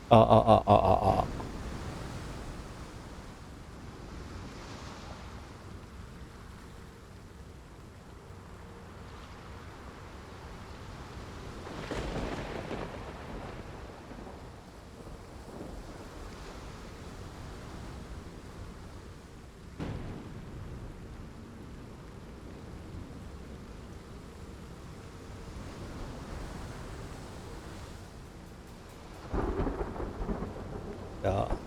あ、あ、あ、あ、あ、あ。じゃあ、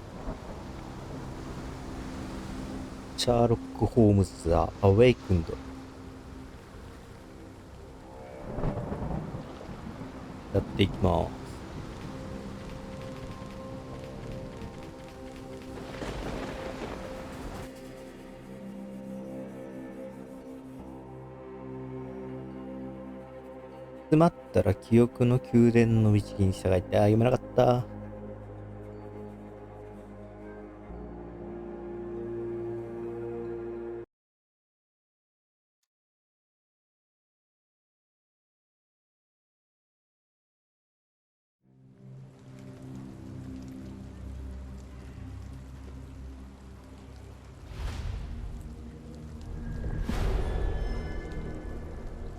シャーロック・ホームズ・ザ・アウェイクンドやっていきます。詰まったら記憶の宮殿の導きに従いて、あ、読めなかった。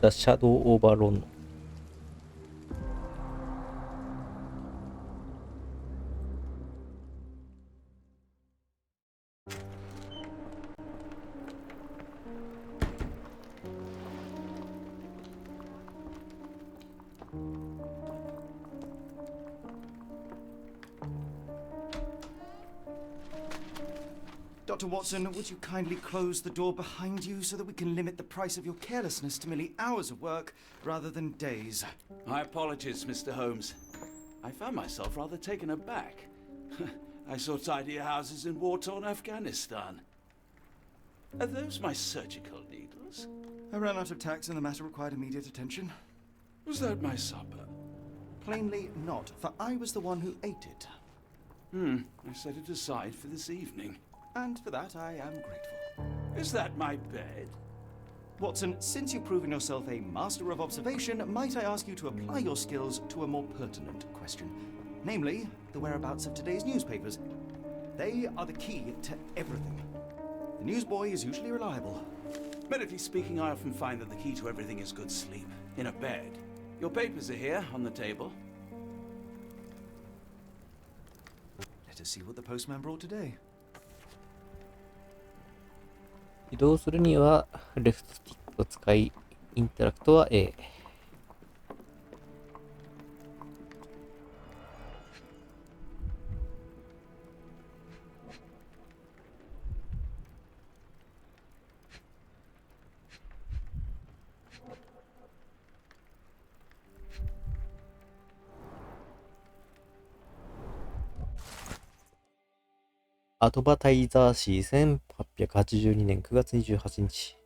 ザ・シャドウ・オーバーロン。Dr. Watson, would you kindly close the door behind you so that we can limit the price of your carelessness to merely hours of work rather than days? My apologies, Mr. Holmes. I found myself rather taken aback. I saw tidier houses in war-torn Afghanistan. Are those my surgical needles? I ran out of tacks and the matter required immediate attention. Was that my supper? Plainly not, for I was the one who ate it. I set it aside for this evening. And for that I am grateful. Is that my bed? Watson, since you've proven yourself a master of observation, might I ask you to apply your skills to a more pertinent question? Namely, the whereabouts of today's newspapers. They are the key to everything. The newsboy is usually reliable. Medically speaking, I often find that the key to everything is good sleep. In a bed. Your papers are here, on the table. Let us see what the postman brought today. 移動するには、レフトスティックを使い、インタラクトは A。アドバタイザー誌1882年9月28日。ス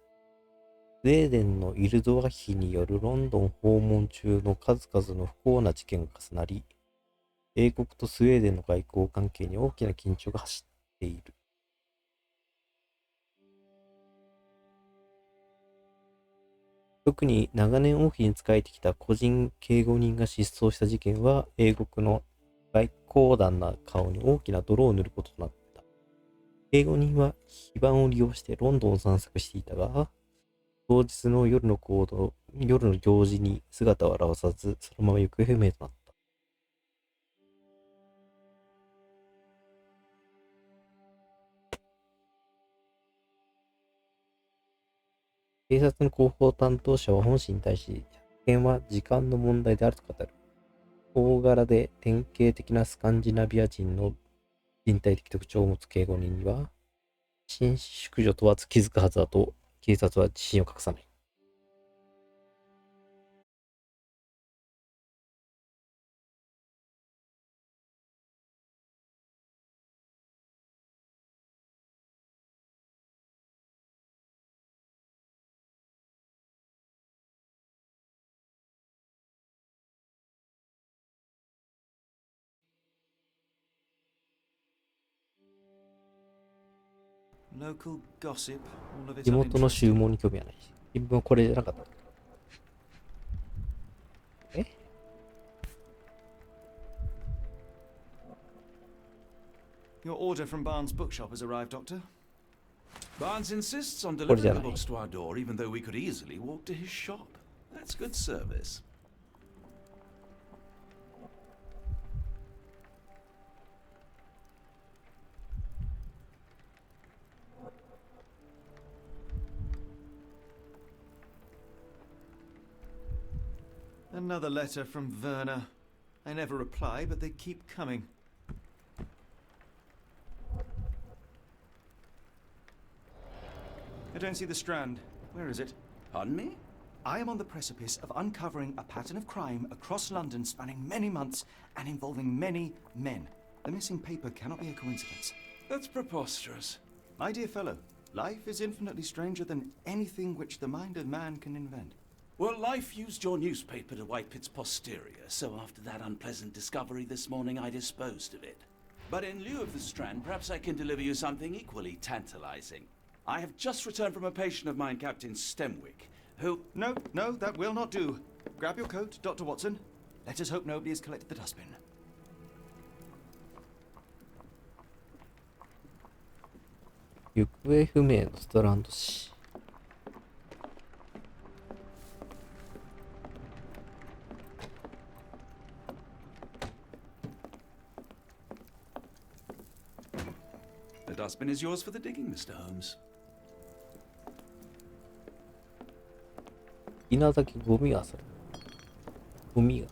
ウェーデンのイルドア妃によるロンドン訪問中の数々の不幸な事件が重なり、英国とスウェーデンの外交関係に大きな緊張が走っている。特に長年王妃に仕えてきた個人警護人が失踪した事件は、英国の外交団な顔に大きな泥を塗ることとなった。警護人は非番を利用してロンドンを散策していたが、当日の夜の行事に姿を現さず、そのまま行方不明となった。警察の広報担当者は本誌に対し、発見は時間の問題であると語る。大柄で典型的なスカンジナビア人の人体的特徴を持つ警護人には、紳士淑女問わず気づくはずだと、警察は自信を隠さない。Local gossip, all of it 地元の注 uninteresting. 文に興味はない。新聞はこれじゃなかった。え Your order from Barnes' bookshop has arrived, Doctor. Barnes insists on これじゃ delivering な the い。 books to our door, even though we could easily walk to his shop. That's good service. Another letter from Werner. I never reply, but they keep coming. I don't see the Strand. Where is it? Pardon me? I am on the precipice of uncovering a pattern of crime across London spanning many months and involving many men. The missing paper cannot be a coincidence. That's preposterous. My dear fellow, life is infinitely stranger than anything which the mind of man can invent. Well, life used your newspaper to wipe its posterior, so after that unpleasant discovery this morning, I disposed of it. But in lieu of the Strand, perhaps I can deliver you something equally tantalizing. I have just returned from a patient of mine, Captain Stemwick, who... No, that will not do. Grab your coat, Dr. Watson. Let us hope nobody has collected the dustbin. 行方不明のストランド氏。The dustbin is yours for the digging, Mr. Holmes. 稲だけゴミがそれ。ゴミが。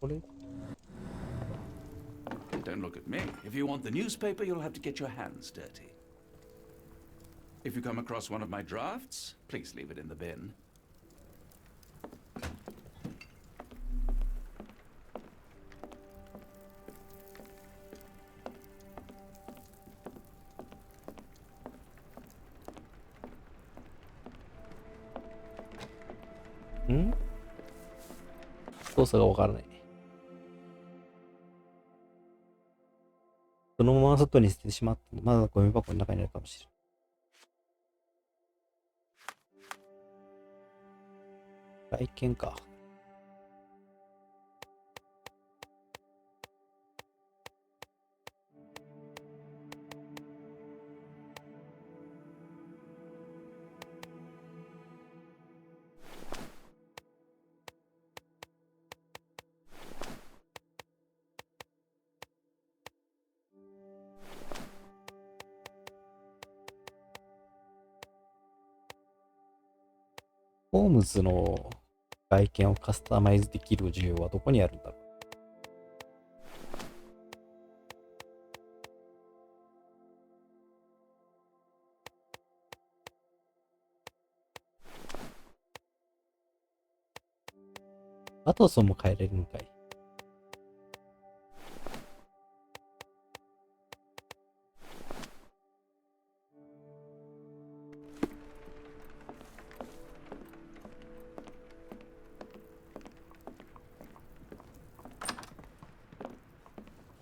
これ Don't look at me. If you want the newspaper, you'll have to get your hands dirty. If you come across one of my drafts, please leave it in the bin. ?操作がわからない。そのまま外に捨ててしまったので、まだゴミ箱の中にあるかもしれない。外見か。ホームズの外見をカスタマイズできる需要はどこにあるんだろう。ワトソンも変えれるんかい。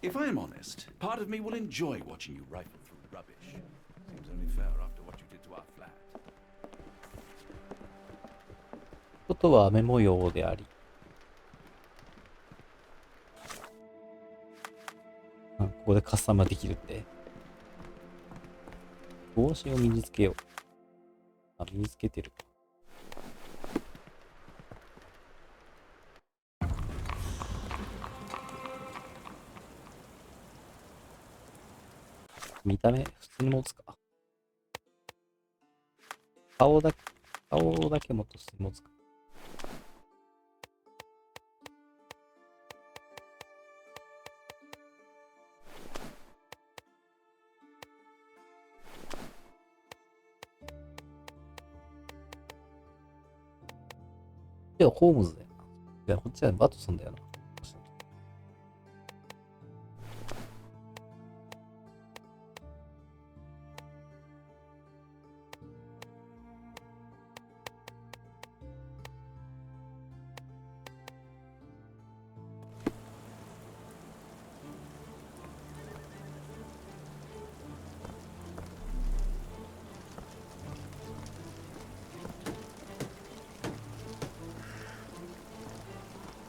If I'm honest, part of me will enjoy watching you rifle through rubbish. Seems only fair after what you did to our flat. 外は雨模様であり、ここでカスタマーできるって。帽子を身につけよう。あ、身につけてる。見た目、普通に持つか。顔だけもっと普通に持つか。いや、ホームズだよな。いや、こっちはバトソンだよな。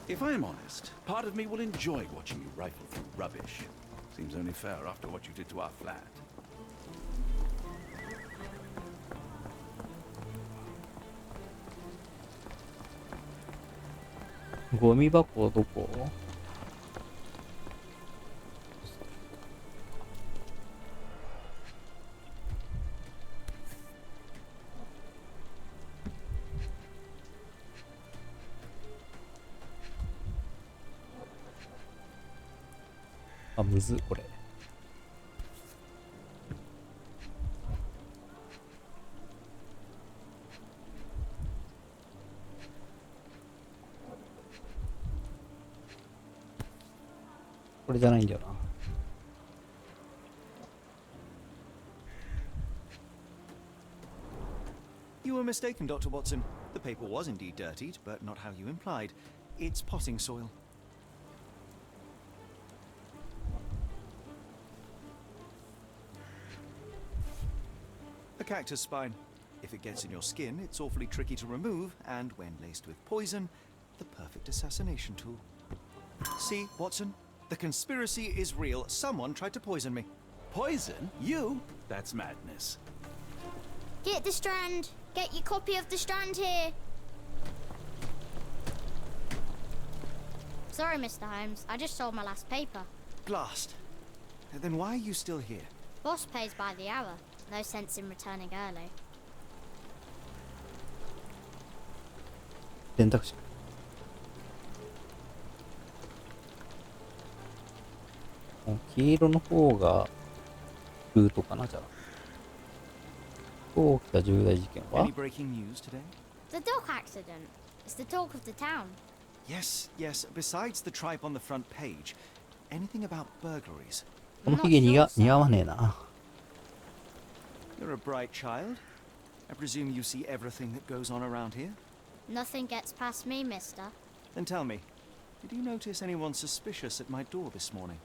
If I am honest, part of me will enjoy watching you rifle through rubbish. Seems only fair after what you did to our flat. ゴミ箱どこ？あ、むずっこれ。これじゃないんだよな。You were mistaken, Dr. Watson. The paper was indeed dirtied, but not how you implied. It's potting soil. A cactus spine. If it gets in your skin, it's awfully tricky to remove, and when laced with poison, the perfect assassination tool. See, Watson? The conspiracy is real. Someone tried to poison me. Poison? You? That's madness. Get the Strand. Get your copy of the Strand here. Sorry, Mr. Holmes. I just sold my last paper. Blast. Then why are you still here? Boss pays by the hour. No sense in returning early. 選択肢。黄色の方がルートかな、じゃあ。今日起きた重大事件は Any breaking news today? The dog accident. It's the talk of the town. Yes, yes. Besides the tripe on the front page, anything about burglaries? このヒゲ似合わねえな。You're a bright child. I presume you see everything that goes on around here? Nothing gets past me, mister. Then tell me, did you notice anyone suspicious at my door this morning?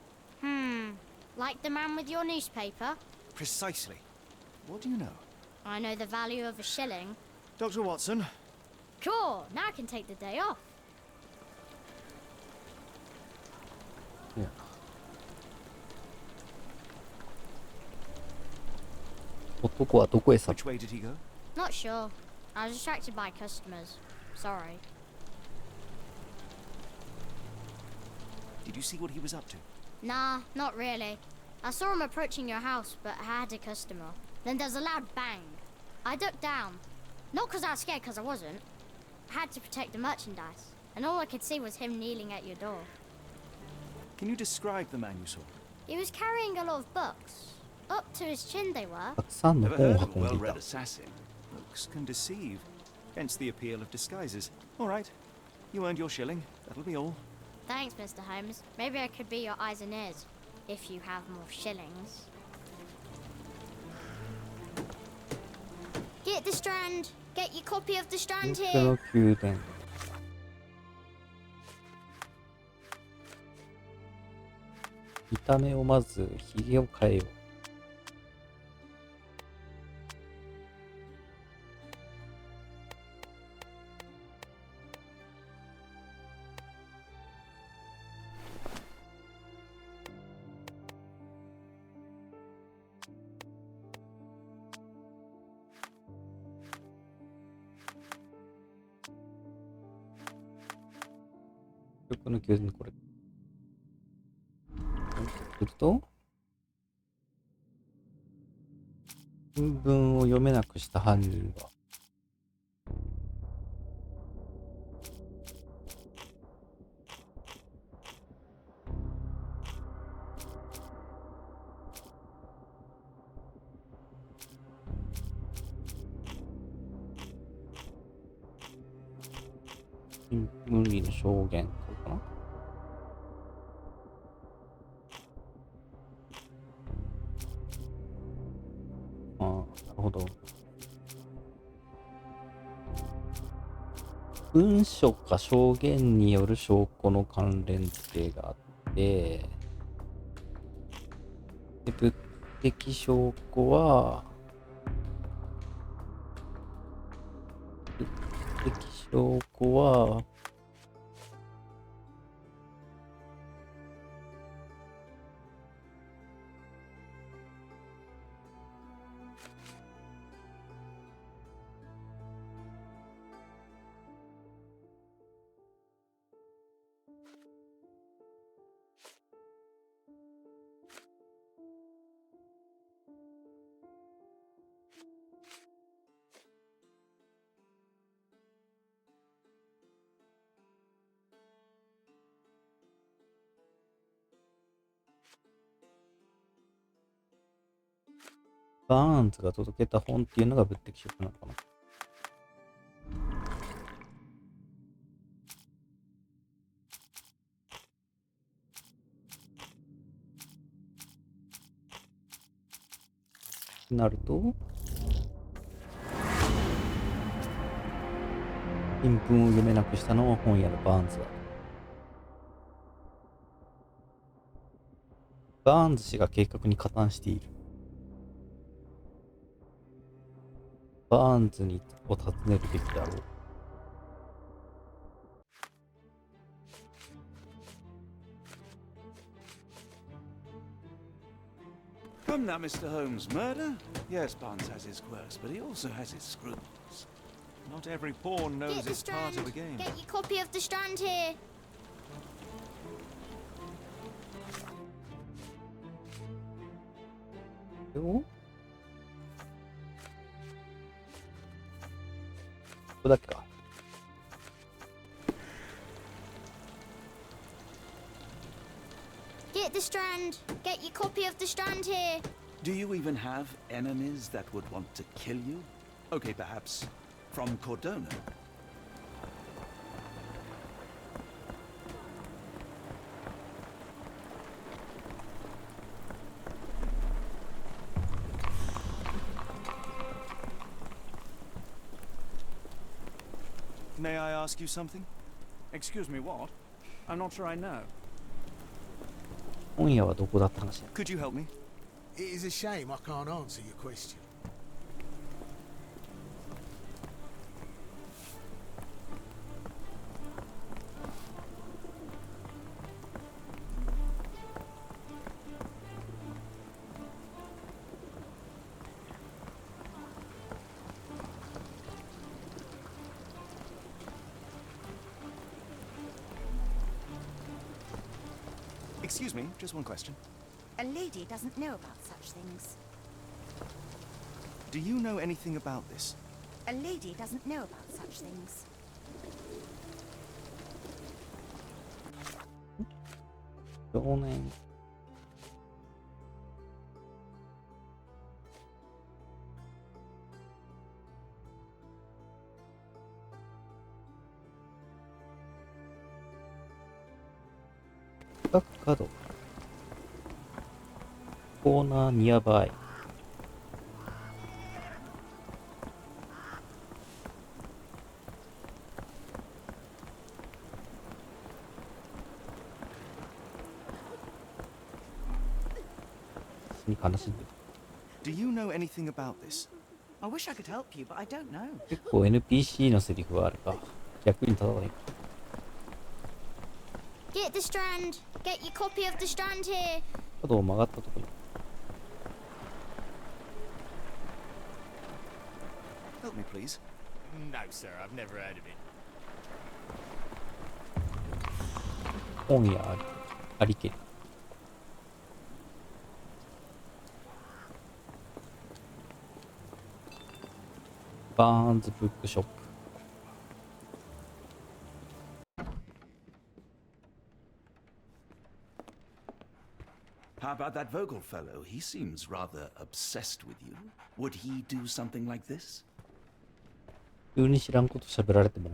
Like the man with your newspaper? Precisely. What do you know? I know the value of a shilling. Dr. Watson, Sure, now I can take the day off. いや男はどこへ去っ which way did he go? Not sure. I was distracted by customers. Sorry. Did you see what he was up to? Nah, not really. I saw him approaching your house, but I had a customer. Then there's a loud bang. I ducked down. Not because I was scared, because I wasn't. I had to protect the merchandise. And all I could see was him kneeling at your door. Can you describe the man you saw? He was carrying a lot of books. Up to his chin they were. たくさんの Never 本を heard of a 運んでい well-read た。 assassin. Looks can deceive. Hence the appeal of disguises. All right. You earned your shilling. That'll be all. Thanks, Mr. Holmes. Maybe I could be your eyes and ears. If you have more shillings. Get the Strand. Get your copy of the Strand 僕 here. の宮殿。見た目をまずひげを変えよう。僕の宮殿これ。すると新聞を読めなくした犯人は新聞裏の証言これかな。ああ、なるほど。文書か証言による証拠の関連付けがあって、で物的証拠は、物的証拠は、バーンズが届けた本っていうのが物的証拠なのかな。なると、新聞を読めなくしたのは本屋のバーンズだ。バーンズ氏が計画に加担している。バーンズにを尋ねるべきだろう。Come now, Mr. Holmes. Murder? Yes, Barnes has his quirks, but he also has his scruples. Not every pawn knows Get the it's part Strand. of the game. Get your copy of the Strand here. ここだけか。Get the Strand. Get your copy of the Strand here. Do you even have enemies that would want to kill you? Okay, perhaps from Cordona. May I ask you something? Excuse me, what? I'm not sure I know. 本屋はどこだった話だ。 Could you help me? It is a shame I can't answer your question. Excuse me, just one question. A lady doesn't know about such things. Do you know anything about this? A lady doesn't know about such things. 少年。バックカード。コーナーニアバイ。に悲しんでる。Do you know anything about this? I wish I could help you, but I don't know. 結構 NPC のセリフはあれか。役に立たない。 Get the Strand. Get your copy of the Strand here. 角を曲がったところに。Help me, please. No, sir, I've never heard of it. 本屋ありけり。バーンズブックショップ。How about that Vogel fellow? He seems rather obsessed with you. Would he do something like this? 急に知らんこと喋られても。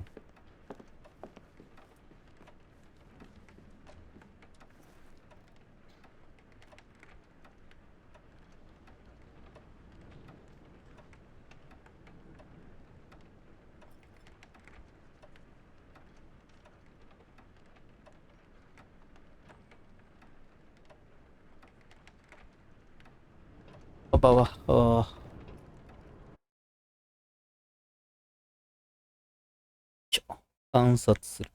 パパは、観察する。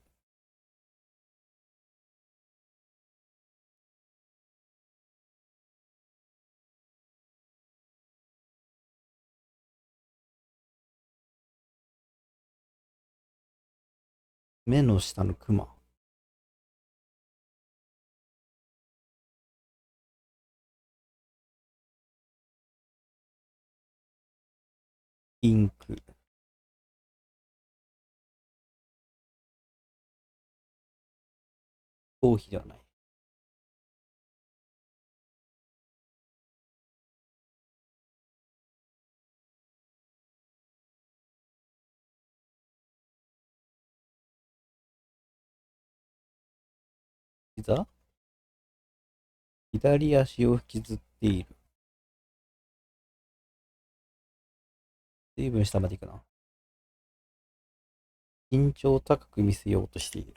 目の下のクマ。ピンク。頭皮ではない。膝左足を引きずっている。随分下まで行くな。身長を高く見せようとしている。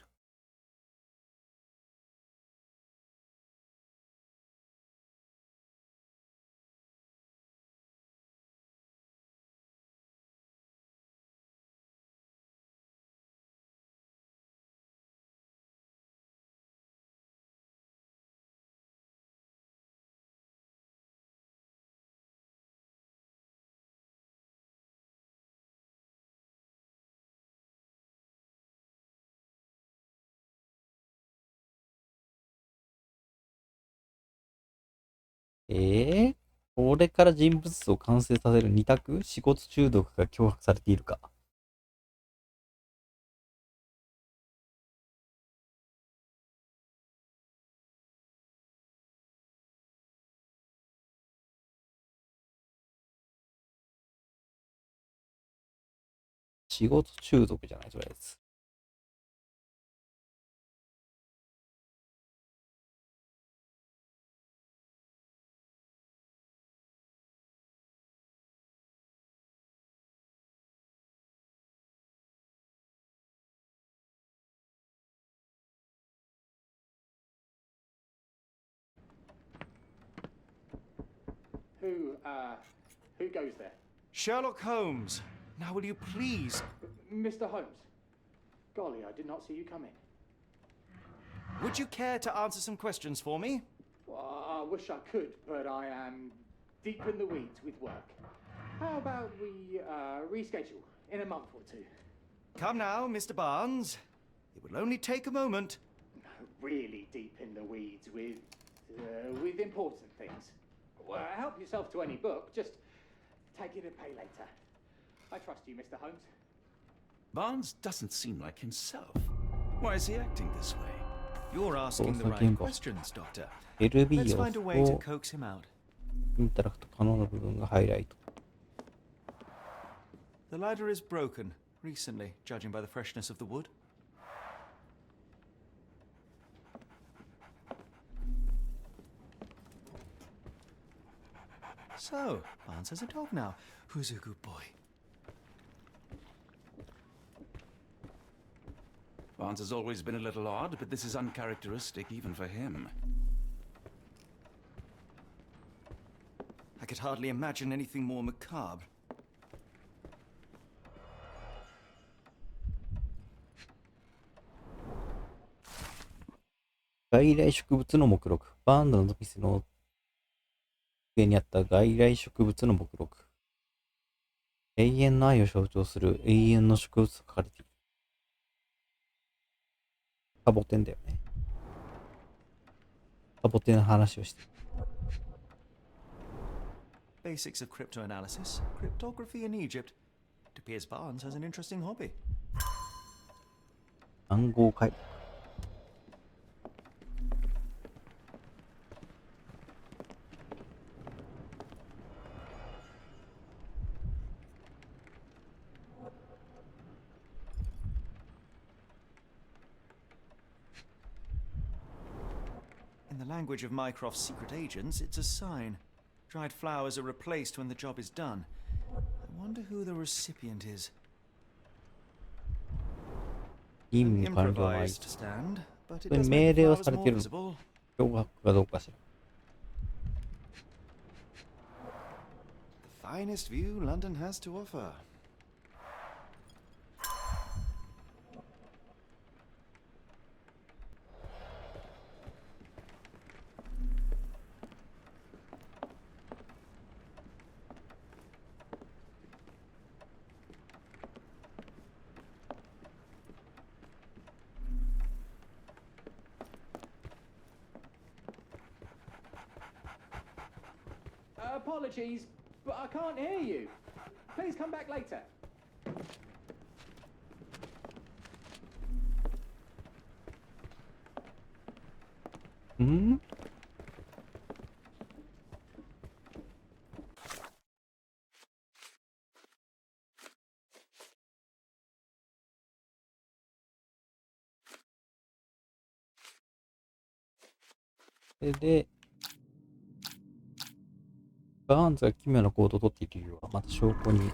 これから人物像を完成させる二択仕事中毒が脅迫されているか。仕事中毒じゃない、とりあえず。Who goes there? Sherlock Holmes. Now, will you please? Mr. Holmes. Golly, I did not see you come in. Would you care to answer some questions for me? Well, I wish I could, but I am deep in the weeds with work. How about we reschedule in a month or two? Come now, Mr. Barnes. It will only take a moment. Really deep in the weeds with important things. Well, help yourself to any book. Just take it and pay later. I trust you, Mr. Holmes. Barnes doesn't seem like himself. Why is he acting this way? You're asking the Social right game questions, Doctor. LB Let's 要 find a 素 way to と coax him out. インタラクト可能な部分がハイライト。The ladder is broken recently, judging by the freshness of the wood. So, Barnes has a dog now. Who's a good boy? Barnes has always been a little odd, but this is uncharacteristic even for him. I could hardly imagine anything more macabre. 外来植物の目録。バーンドの店の上にあった外来植物の目録。永遠の愛を象徴する永遠の植物と書かれている。サボテンだよね。サボテンの話をしている。Basics of cryptoanalysis, cryptography in Egypt. It appears Barnes has an interesting hobby. 暗号解読。In the language of Mycroft's secret agents, it's a sign. Dried flowers are replaced when the job is done. I wonder who the recipient is. 任務完了の合 Improvised 図。 stand, but it これ does 命 make 令 the を flowers されてい more る visible. 脅迫かどうかしら。 The finest view London has to offer. Apologies, but I can't hear you. Please come back later. んそれで、バーンズが奇妙な行動をとっている理由は、また証拠に。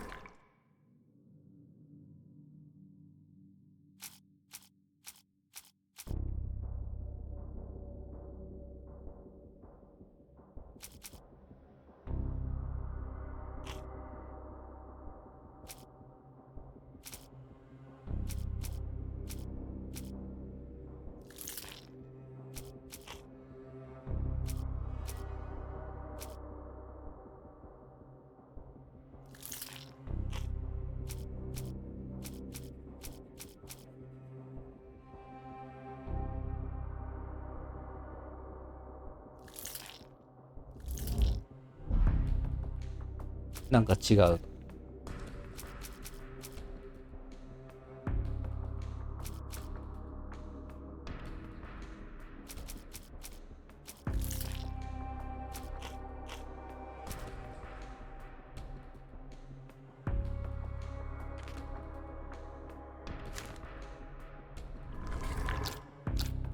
なんか違う。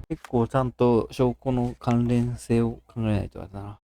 結構ちゃんと証拠の関連性を考えないとあれだな。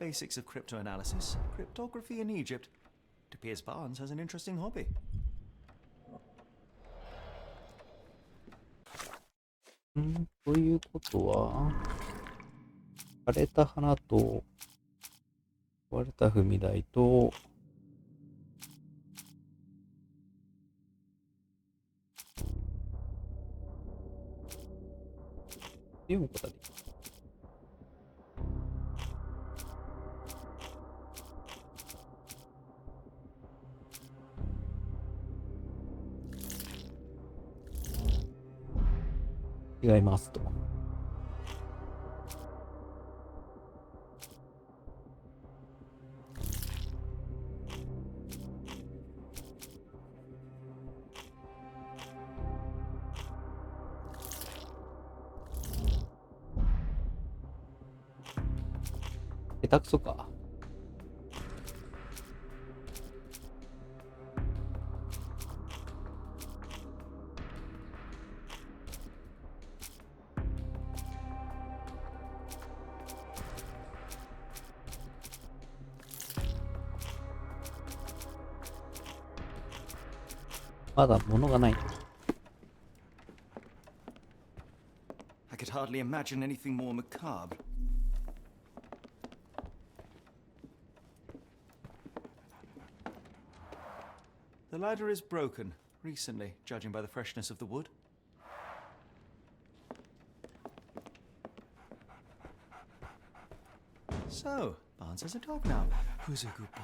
Basics of cryptoanalysis, cryptography in Egypt. It appears Barnes has an interesting hobby. ということは、枯れた花と、割れた踏み台と、読むことができる。違いますと。下手くそか。まだ物がない。I could hardly imagine anything more macabre. The ladder is broken, recently, judging by the freshness of the wood. So, Barnes has a dog now. Who's a good boy?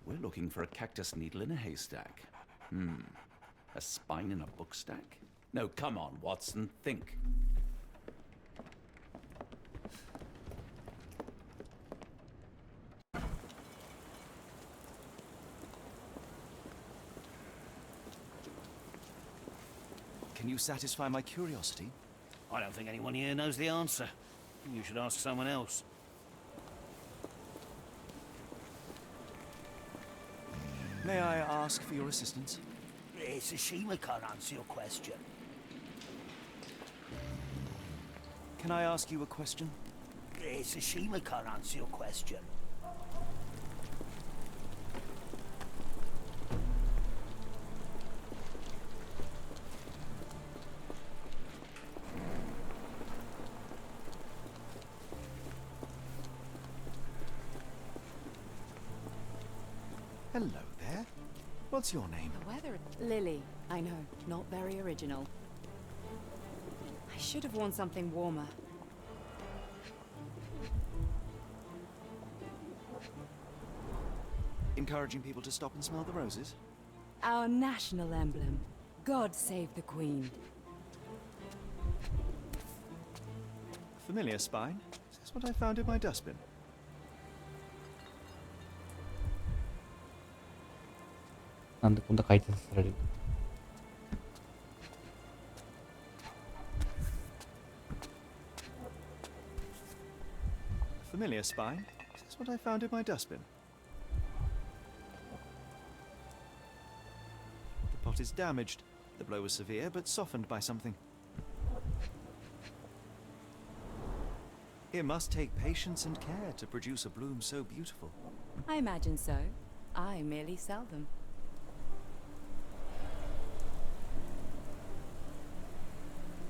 We're looking for a cactus needle in a haystack. A spine in a book stack? No, come on, Watson, think. Can you satisfy my curiosity? I don't think anyone here knows the answer. You should ask someone else. May I ask for your assistance? It's a shame I can't answer your question. Can I ask you a question? It's a shame I can't answer your question. Hello there. What's your name? The weather... Lily. I know, not very original. I should have worn something warmer. Encouraging people to stop and smell the roses? Our national emblem. God save the Queen. Familiar spine? Is this what I found in my dustbin?なんでこんな回転させられる？ Familiar spine? Is this what I found in my dustbin? The pot is damaged. The blow was severe, but softened by something. It must take patience and care to produce a bloom so beautiful. I imagine so. I merely sell them.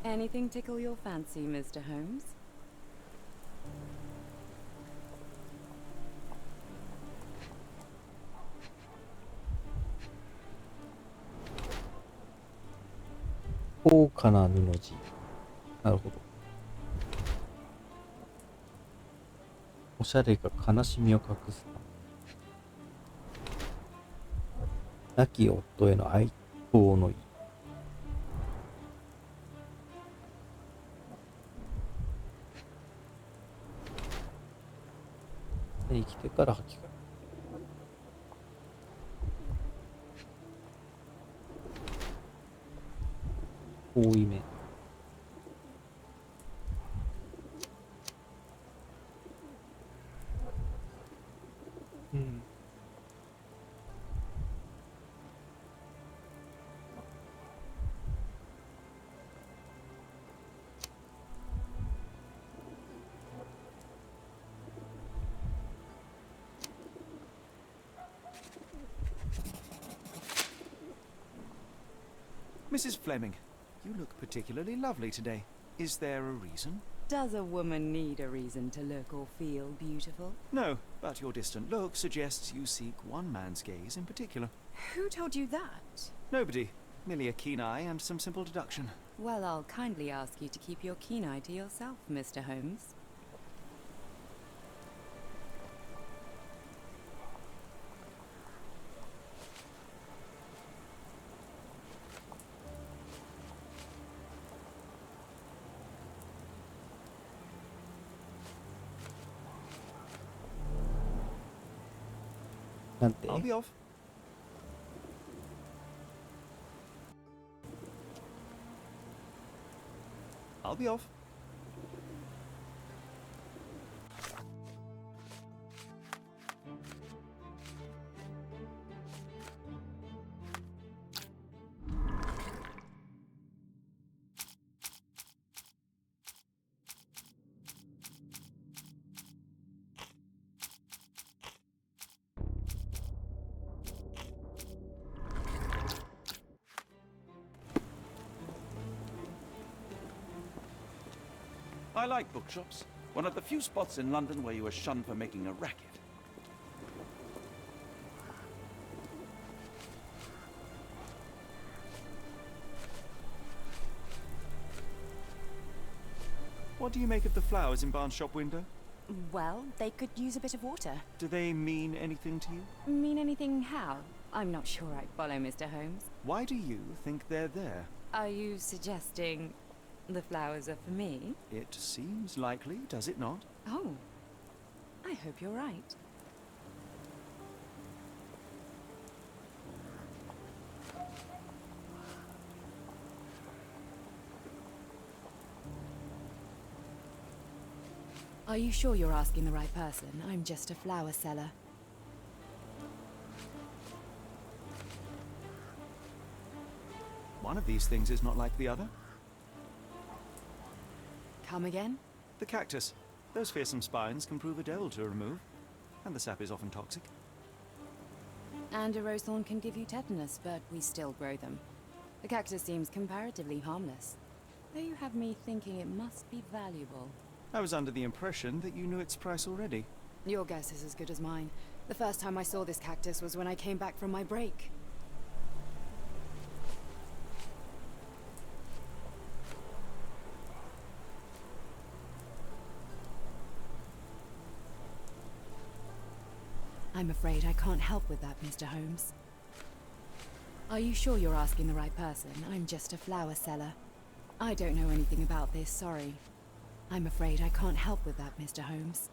Anything tickle your fancy, Mr. Holmes?高価な布地。なるほど。おしゃれが悲しみを隠すため。亡き夫への哀悼の意。生きてから吐き替え。多い目。うん。Mrs. Fleming, you look particularly lovely today. Is there a reason? Does a woman need a reason to look or feel beautiful? No, but your distant look suggests you seek one man's gaze in particular. Who told you that? Nobody. Merely a keen eye and some simple deduction. Well, I'll kindly ask you to keep your keen eye to yourself, Mr. Holmes. I'll be off. I'll be off. I like bookshops. One of the few spots in London where you are shunned for making a racket. What do you make of the flowers in Barnes' shop window? Well, they could use a bit of water. Do they mean anything to you? Mean anything how? I'm not sure I follow, Mr. Holmes. Why do you think they're there? Are you suggesting the flowers are for me? It seems likely, does it not? Oh, I hope you're right. Are you sure you're asking the right person? I'm just a flower seller. One of these things is not like the other. Come again? The cactus. Those fearsome spines can prove a devil to remove, and the sap is often toxic. And a rose thorn can give you tetanus, but we still grow them. The cactus seems comparatively harmless, though you have me thinking it must be valuable. I was under the impression that you knew its price already. Your guess is as good as mine. The first time I saw this cactus was when I came back from my break. I'm afraid I can't help with that, Mr. Holmes. Are you sure you're asking the right person? I'm just a flower seller. I don't know anything about this, sorry. I'm afraid I can't help with that, Mr. Holmes.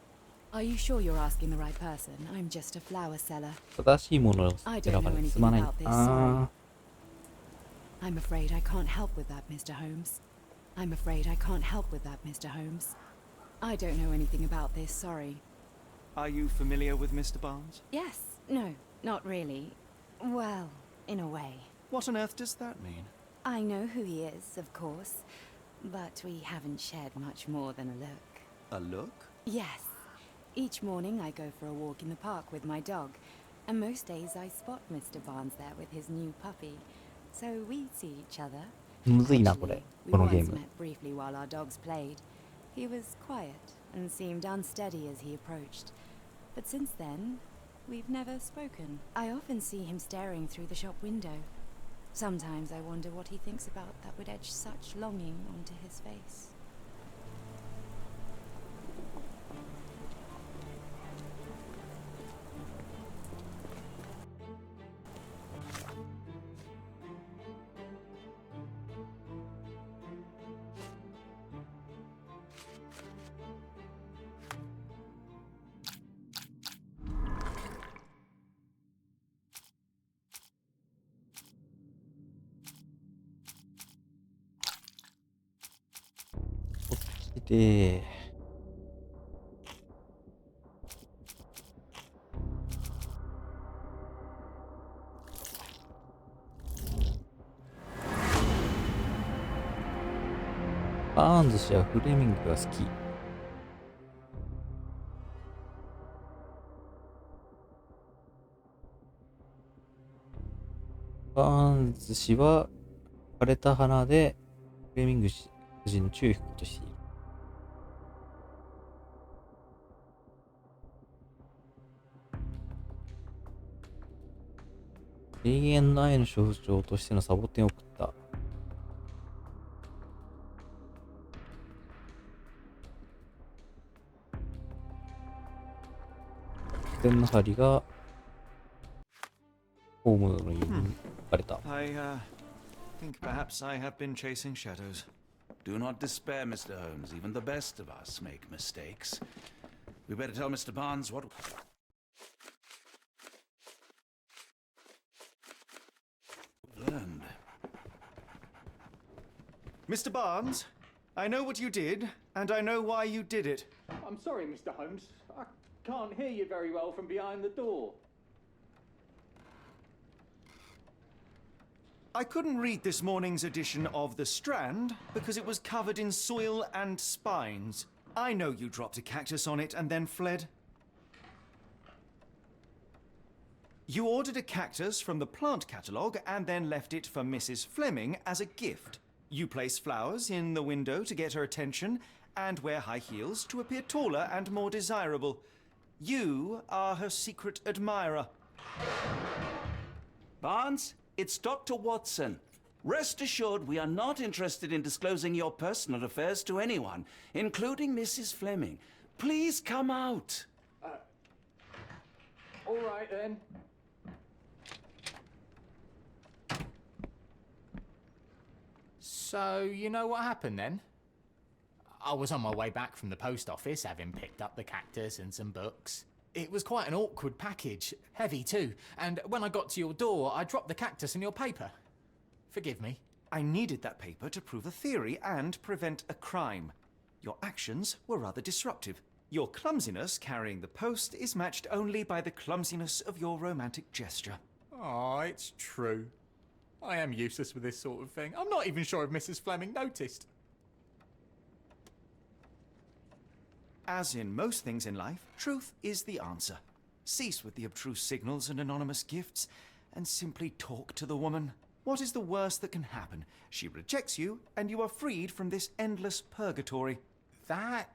Are you sure you're asking the right person? I'm just a flower seller. 正しいものを選 I ば don't な know いと anything すまない。 about this, あ sorry. I'm afraid I can't help with that, Mr. Holmes. I'm afraid I can't help with that, Mr. Holmes. I don't know anything about this, sorry. Are you familiar with Mr. Barnes? Yes, no, not really. Well, in a way. What on earth does that mean? I know who he is, of course, but we haven't shared much more than a look. A look? Yes. Each morning I go for a walk in the park with my dog, and most days I spot Mr. Barnes there with his new puppy, so we see each other. むずいな、これ。 We このゲー once ム。 met briefly while our dogs played. He was quiet and seemed unsteady as he approached, but since then, we've never spoken. I often see him staring through the shop window. Sometimes I wonder what he thinks about that would etch such longing onto his face.で、バーンズ氏はフレミングが好き。バーンズ氏は枯れた花でフレミング氏夫人の注意を引くことしている。永遠の愛の象徴としてのサボテンを送った。サボテンの針がホームズの家に置かれた。I think perhaps I have been chasing shadows. Do not despair, Mr. Holmes. Even the best of us make mistakes. We better tell Mr. Barnes what... learned. Mr. Barnes, I know what you did, and I know why you did it. I'm sorry, Mr. Holmes. I can't hear you very well from behind the door. I couldn't read this morning's edition of The Strand because it was covered in soil and spines. I know you dropped a cactus on it and then fled. You ordered a cactus from the plant catalogue and then left it for Mrs. Fleming as a gift. You place flowers in the window to get her attention and wear high heels to appear taller and more desirable. You are her secret admirer. Barnes, it's Dr. Watson. Rest assured we are not interested in disclosing your personal affairs to anyone, including Mrs. Fleming. Please come out. All right, then. So, you know what happened then? I was on my way back from the post office, having picked up the cactus and some books. It was quite an awkward package, heavy too, and when I got to your door, I dropped the cactus in your paper. Forgive me. I needed that paper to prove a theory and prevent a crime. Your actions were rather disruptive. Your clumsiness carrying the post is matched only by the clumsiness of your romantic gesture. Oh, it's true. I am useless with this sort of thing. I'm not even sure if Mrs. Fleming noticed. As in most things in life, truth is the answer. Cease with the abstruse signals and anonymous gifts, and simply talk to the woman. What is the worst that can happen? She rejects you, and you are freed from this endless purgatory. That...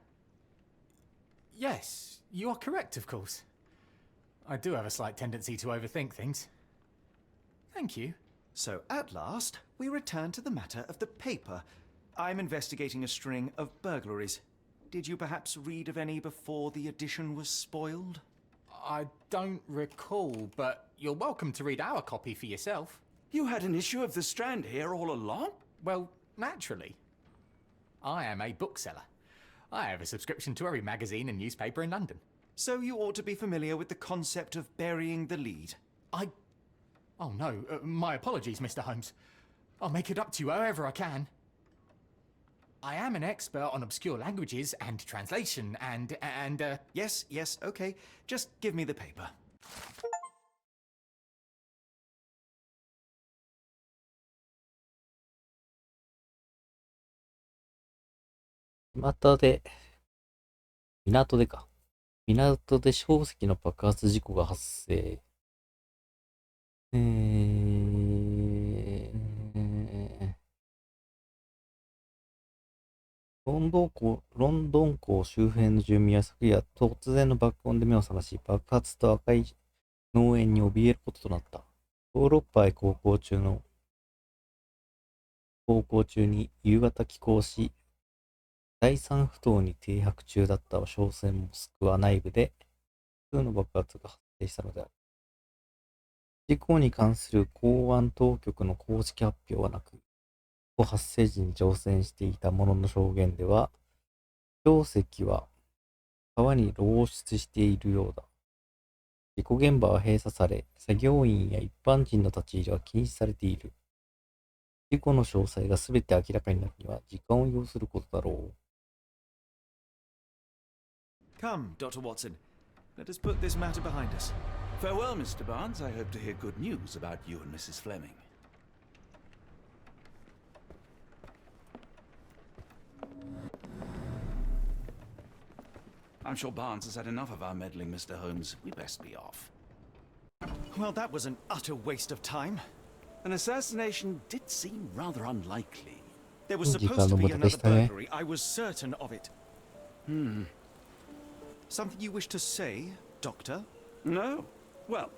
Yes, you are correct, of course. I do have a slight tendency to overthink things. Thank you. So at last, we return to the matter of the paper. I'm investigating a string of burglaries. Did you perhaps read of any before the edition was spoiled? I don't recall, but you're welcome to read our copy for yourself. You had an issue of The Strand here all along? Well, naturally. I am a bookseller. I have a subscription to every magazine and newspaper in London. So you ought to be familiar with the concept of burying the lead. Oh no, my apologies, Mr. Holmes. I'll make it up to you however I can. I am an expert on obscure languages and translation and Yes, okay. Just give me the paper.港で硝石の爆発事故が発生。ロンドン港周辺の住民は昨夜突然の爆音で目を覚まし、爆発と赤い濃煙に怯えることとなった。ヨーロッパへ航行中に夕方寄港し、第三埠頭に停泊中だった商船モスクワ内部で複数の爆発が発生したのである。事故に関する港湾当局の公式発表はなく、事故発生時に乗船していた者の証言では、硝石は川に漏出しているようだ。事故現場は閉鎖され、作業員や一般人の立ち入りは禁止されている。事故の詳細がすべて明らかになるには時間を要することだろう。Come, Dr. Watson. Let us put this matter behind us. Farewell, Mr. Barnes. I hope to hear good news about you and Mrs. Fleming. I'm sure Barnes has had enough of our meddling, Mr. Holmes. We best be off. Well, that was an utter waste of time. An assassination did seem rather unlikely. There was supposed to be another burglary. I was certain of it. Something you wish to say, Doctor? No. Well,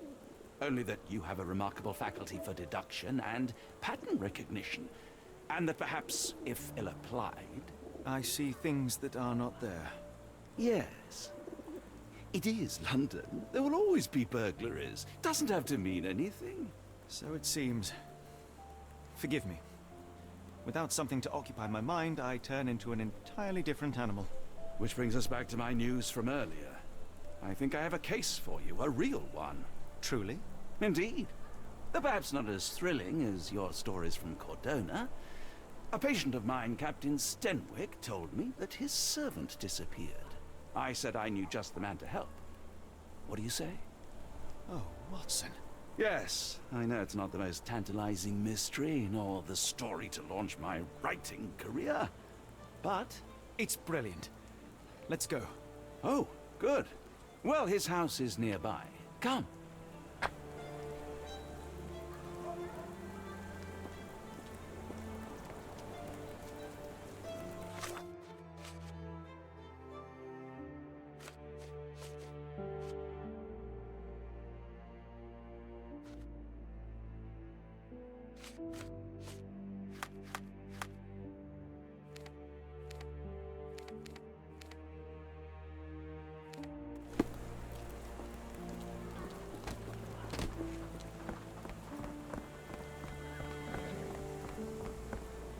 only that you have a remarkable faculty for deduction and pattern recognition. And that perhaps, if ill-applied... I see things that are not there. Yes. It is London. There will always be burglaries. Doesn't have to mean anything. So it seems. Forgive me. Without something to occupy my mind, I turn into an entirely different animal. Which brings us back to my news from earlier. I think I have a case for you, a real one. Truly? Indeed. Though perhaps not as thrilling as your stories from Cordona. A patient of mine, Captain Stenwick, told me that his servant disappeared. I said I knew just the man to help. What do you say? Oh, Watson. Yes, I know it's not the most tantalizing mystery, nor the story to launch my writing career. But it's brilliant. Let's go. Oh, good. Well, his house is nearby. Come.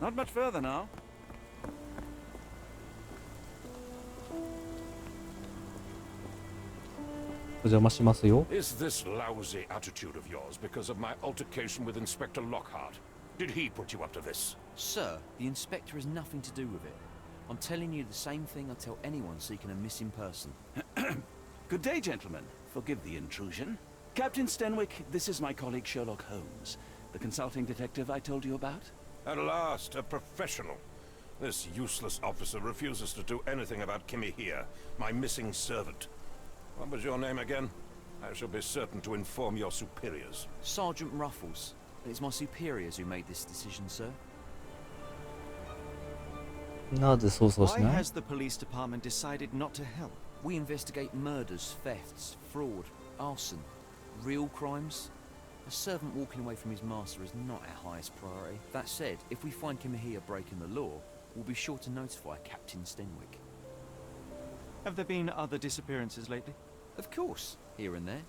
Not much further now. Is this lousy attitude of yours because of my altercation with Inspector Lockhart? Did he put you up to this? Sir, the Inspector has nothing to do with it. I'm telling you the same thing I tell anyone seeking a missing person. Good day, gentlemen. Forgive the intrusion. Captain Stenwick, this is my colleague Sherlock Holmes, the consulting detective I told you about. At last, a professional. This useless officer refuses to do anything about Kimmy here, my missing servant. What was your name again? I shall be certain to inform your superiors. Sergeant Ruffles. And it's my superiors who made this decision, sir. なぜ捜査をし Why ない has the police department decided not to help? We investigate murders, thefts, fraud, arson, real crimes. A servant walking away from his master is not our highest priority. That said, if we find Kimahia breaking the law, we'll be sure to notify Captain Stenwick. Have there been other disappearances lately? Of course, here and there.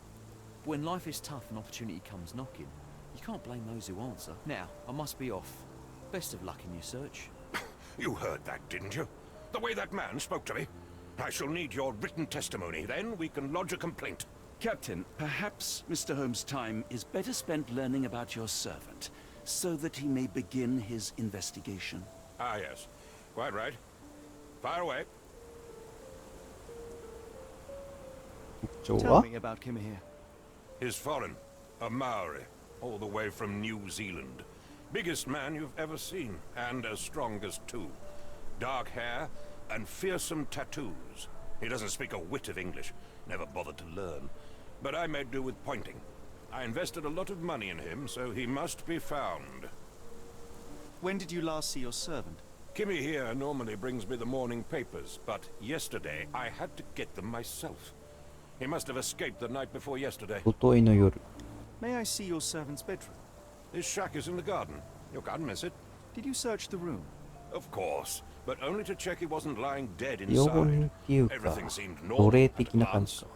But when life is tough and opportunity comes knocking, you can't blame those who answer. Now, I must be off. Best of luck in your search. You heard that, didn't you? The way that man spoke to me. I shall need your written testimony. Then we can lodge a complaint. Captain, perhaps Mr. Holmes' time is better spent learning about your servant, so that he may begin his investigation. Ah, yes. Quite right. Fire away. Tell me about Kimahia. He's foreign. A Maori. All the way from New Zealand. Biggest man you've ever seen, and as strong as two. Dark hair and fearsome tattoos. He doesn't speak a whit of English. Never bothered to learn. But I made do with pointing. I invested a lot of money in him, so he must be found. When did you last see your servant? Kimmy here normally brings me the morning papers, but yesterday I had to get them myself. He must have escaped the night before yesterday. おといの夜 May I see your servant's bedroom? His shack is in the garden. You can't miss it. Did you search the room? Of course, but only to check he wasn't lying dead 養護人 inside. っていうか Everything seemed 奴 normal 隷 at a 的な感じ glance. か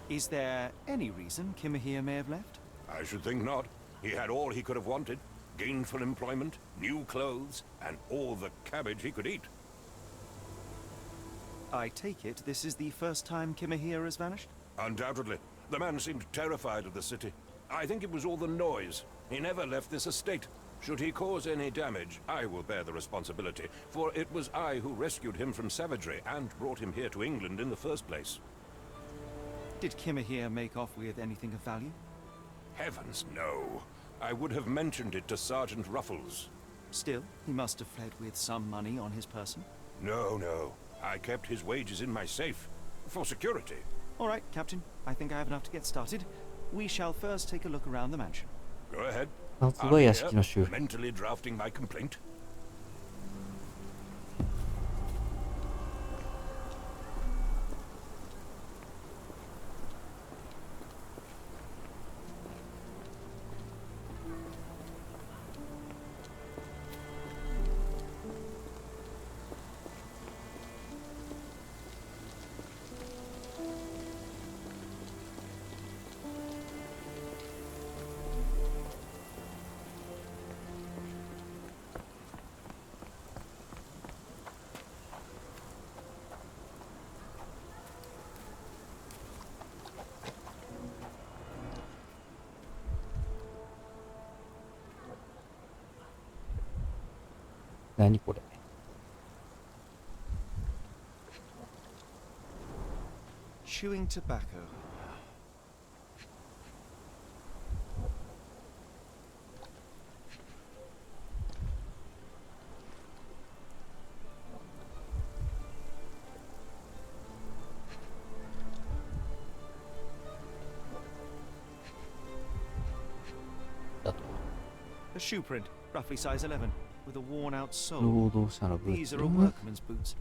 Is there any reason Kimahia may have left? I should think not. He had all he could have wanted. Gainful employment, new clothes, and all the cabbage he could eat. I take it this is the first time Kimahia has vanished? Undoubtedly. The man seemed terrified of the city. I think it was all the noise. He never left this estate. Should he cause any damage, I will bear the responsibility, for it was I who rescued him from savagery and brought him here to England in the first place. Did Kimahia make off with anything of value? Heavens, no. I would have mentioned it to Sergeant Ruffles. Still, he must have fled with some money on his person. No, no. I kept his wages in my safe. For security. All right, Captain. I think I have enough to get started. We shall first take a look around the mansion. Go ahead. まずは屋敷の周辺 Mentally drafting my complaint. 何これ Chewing tobacco. A shoe print, roughly size 11, with a worn-out sole. 労働者のブー These ツ are all workman's boots.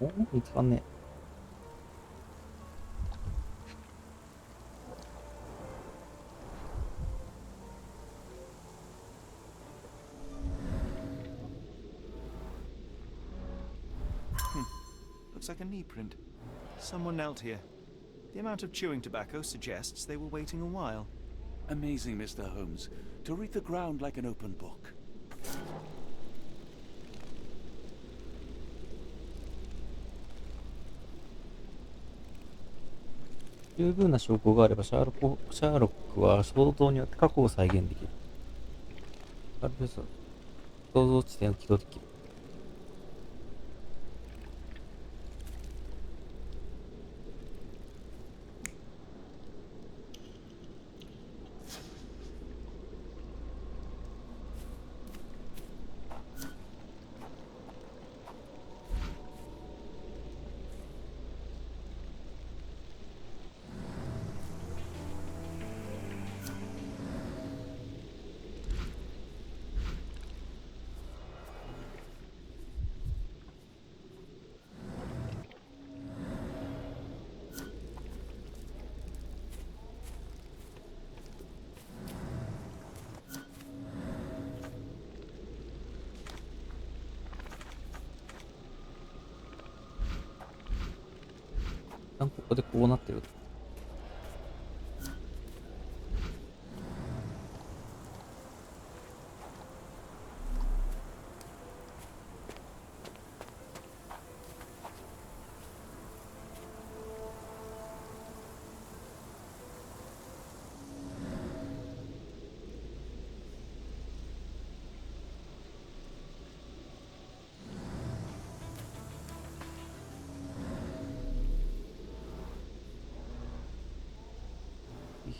お、見つかんねLooks like a knee print. Someone knelt here. The amount of chewing tobacco suggests they were waiting a while. Amazing, Mr. Holmes. To read the ground like an open book. 十分な証拠があればシャーロックは想像によって過去を再現できる。あれです。想像地点を起動できる。ここでこうなってる。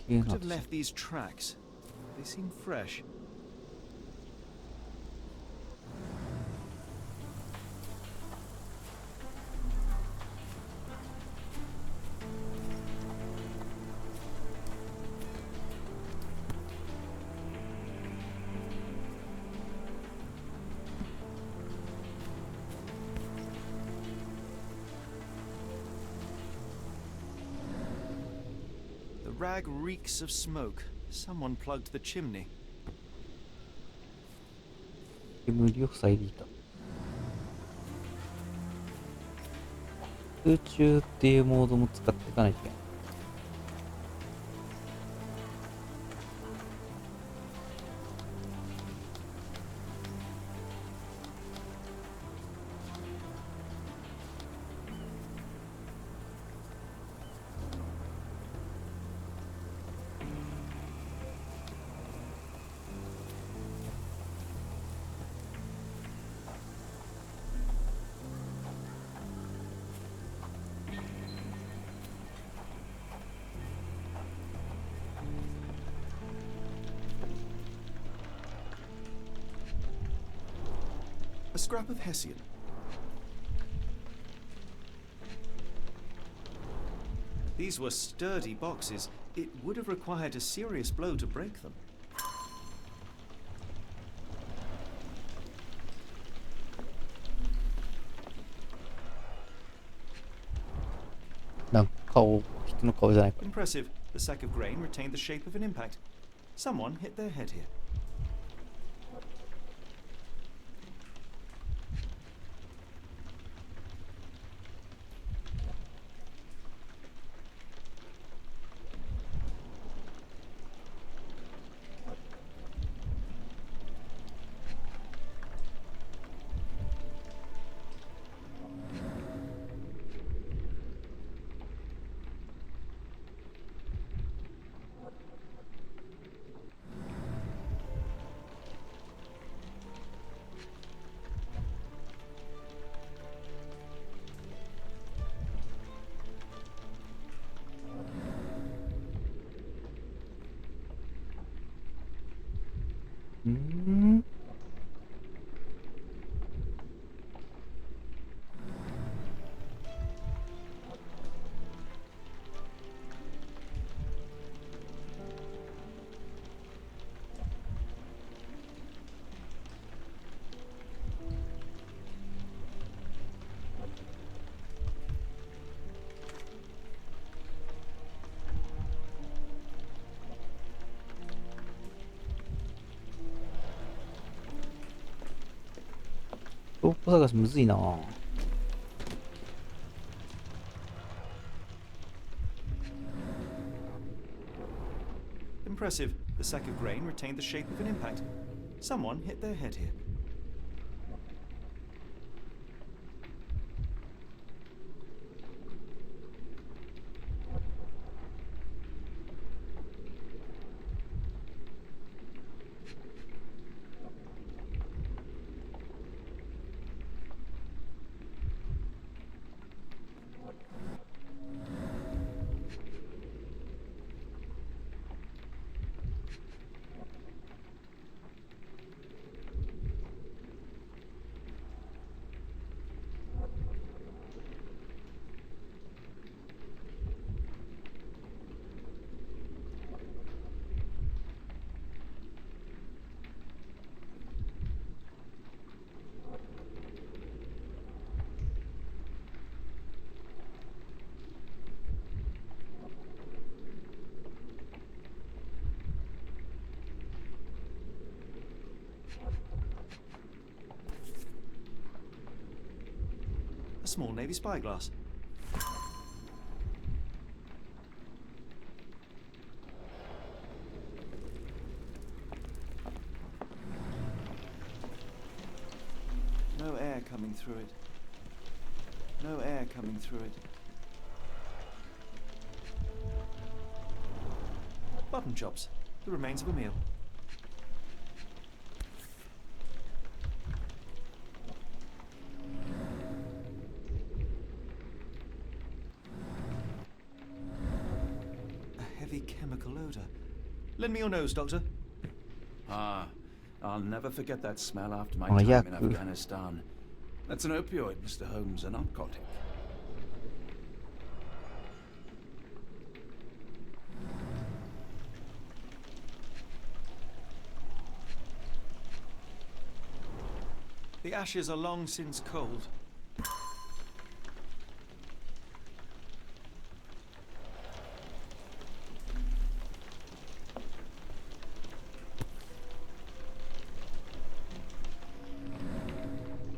Could have left these tracks. They seem fresh. The rag reeks of smoke. Someone plugged the chimney. 煙を塞いでいた。空中っていうモードも使っていかないといけない。A scrap of Hessian. These were sturdy boxes. It would have required a serious blow to break them. なんか顔、人の顔じゃないか。Impressive. The sack of grain retained the shape of an impact. Someone hit their head here. 証拠探しむずいな。 Impressive. The sack of grain retained the shape of an impact. Someone hit their head here. A small navy spyglass. No air coming through it. No air coming through it. Button chops. The remains of a meal. Chemical odor. Lend me your nose, Doctor. Ah, I'll never forget that smell after my Oh, time yeah. in Afghanistan. That's an opioid, Mr. Holmes, a narcotic. The ashes are long since cold.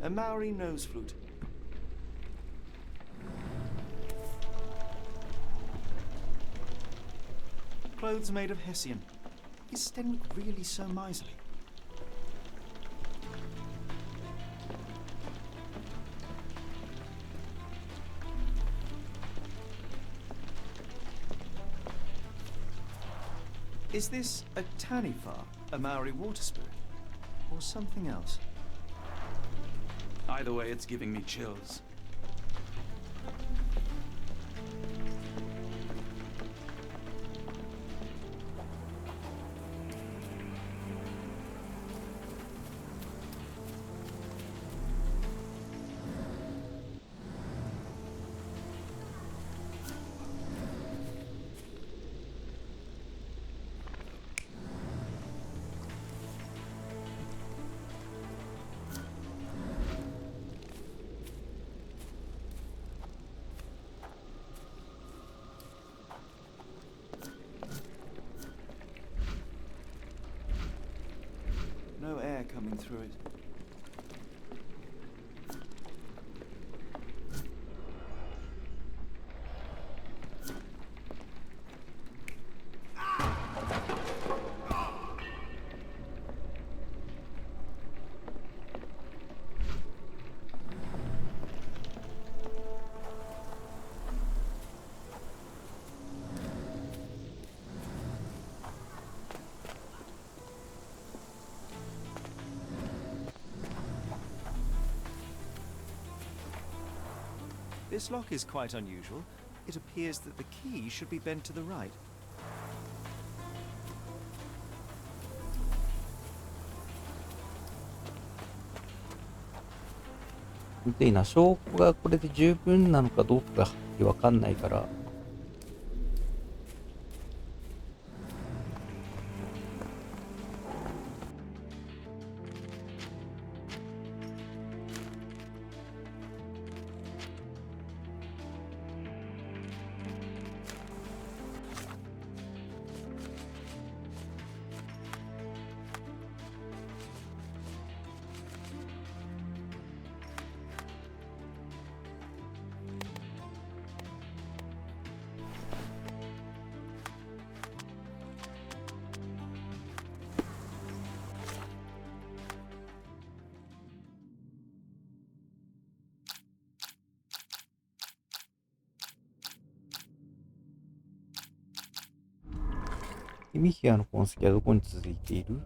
A Maori nose flute. Clothes made of Hessian. Is Stenwick really so miserly? Is this a Taniwha, a Maori water spirit, or something else? Either way, it's giving me chills. No air coming through it. This lock is quite unusual. It appears that the key should be bent to the right.むずいな。証拠がこれで十分なのかどうかわかんないから。キミヒアの痕跡はどこに続いている？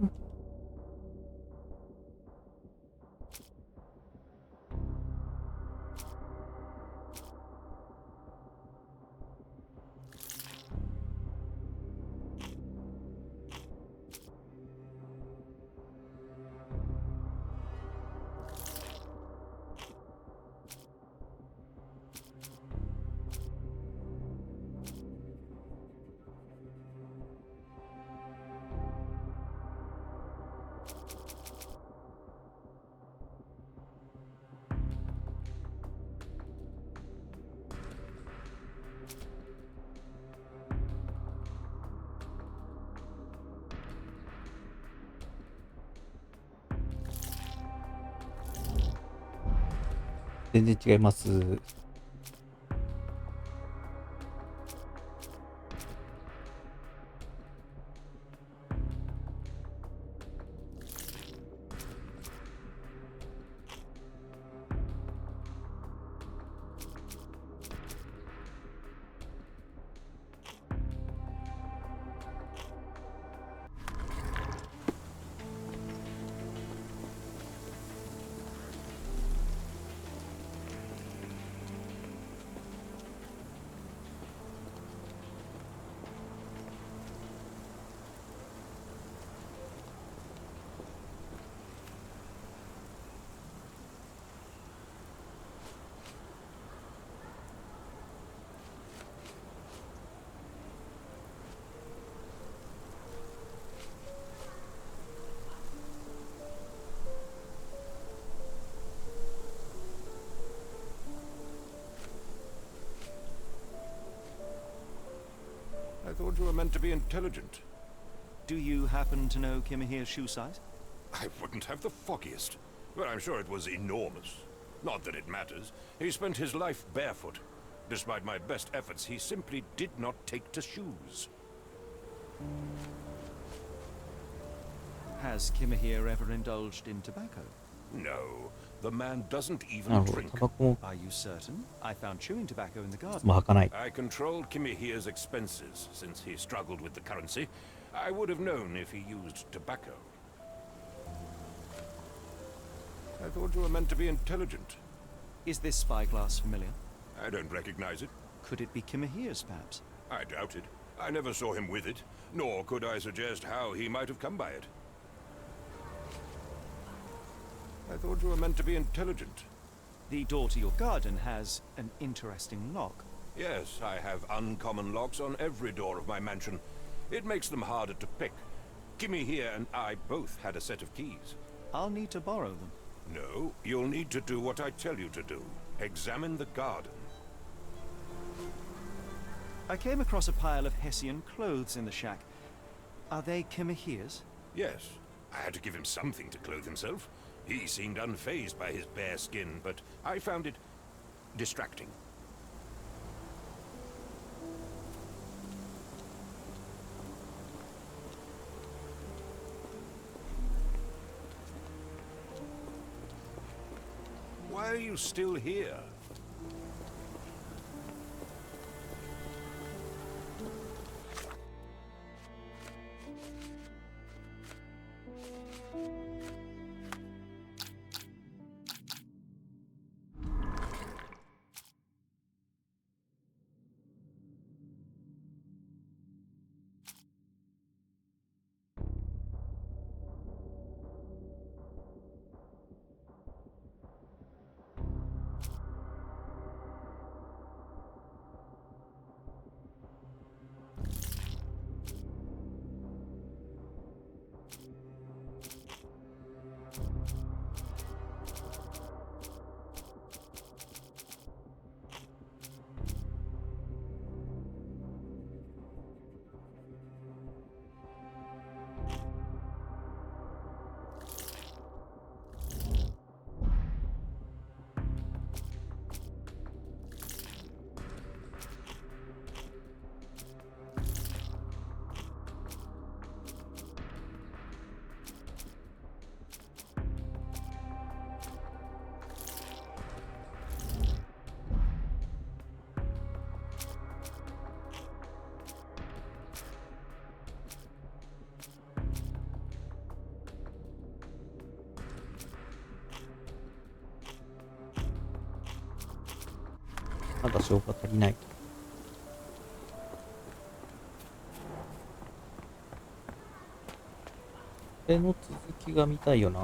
全然違います。I thought you were meant to be intelligent. Do you happen to know Kimahir's shoe size? I wouldn't have the foggiest. But I'm sure it was enormous. Not that it matters. He spent his life barefoot. Despite my best efforts, he simply did not take to shoes. Has Kimahir ever indulged in tobacco? No, the man doesn't even なるほど。 drink. タバコも Are you certain? I found chewing tobacco in the いつ garden. も吐かない。 I controlled Kimihir's expenses since he struggled with the currency. I would have known if he used tobacco. I thought you were meant to be intelligent. Is this spyglass familiar? I don't recognize it. Could it be Kimahir's, perhaps? I doubt it. I never saw him with it, nor could I suggest how he might have come by it. I thought you were meant to be intelligent. The door to your garden has an interesting lock. Yes, I have uncommon locks on every door of my mansion. It makes them harder to pick. Kimmy here and I both had a set of keys. I'll need to borrow them. No, you'll need to do what I tell you to do. Examine the garden. I came across a pile of Hessian clothes in the shack. Are they Kimahir's? Yes, I had to give him something to clothe himself. He seemed unfazed by his bare skin, but I found it distracting. Why are you still here? まだ消化足りないと。これの続きが見たいよな。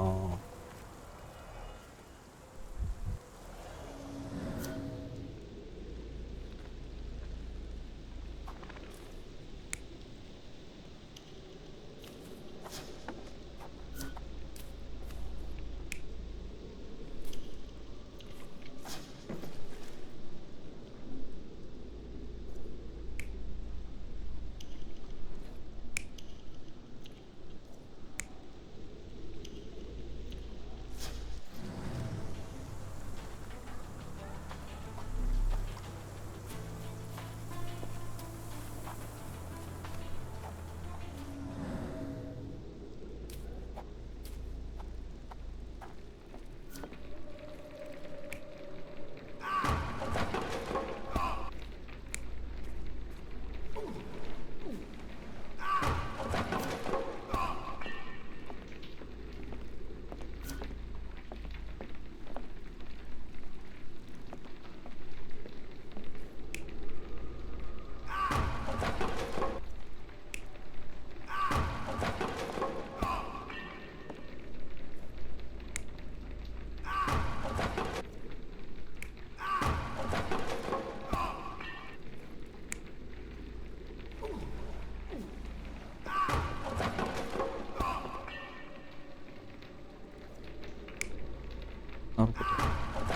なるほ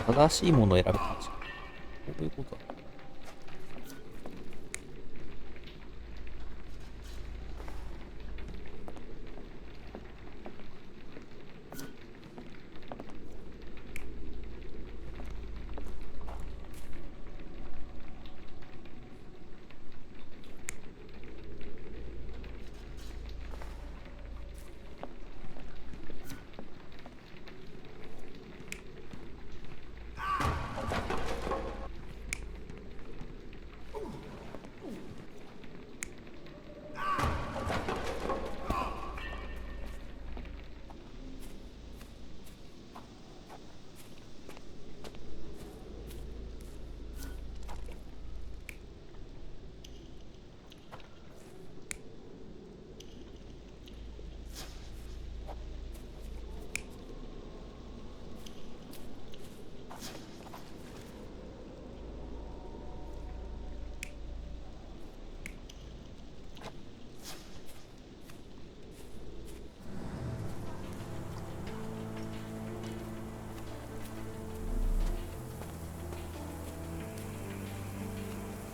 ど。正しいものを選べたんですよ。こういうことだ。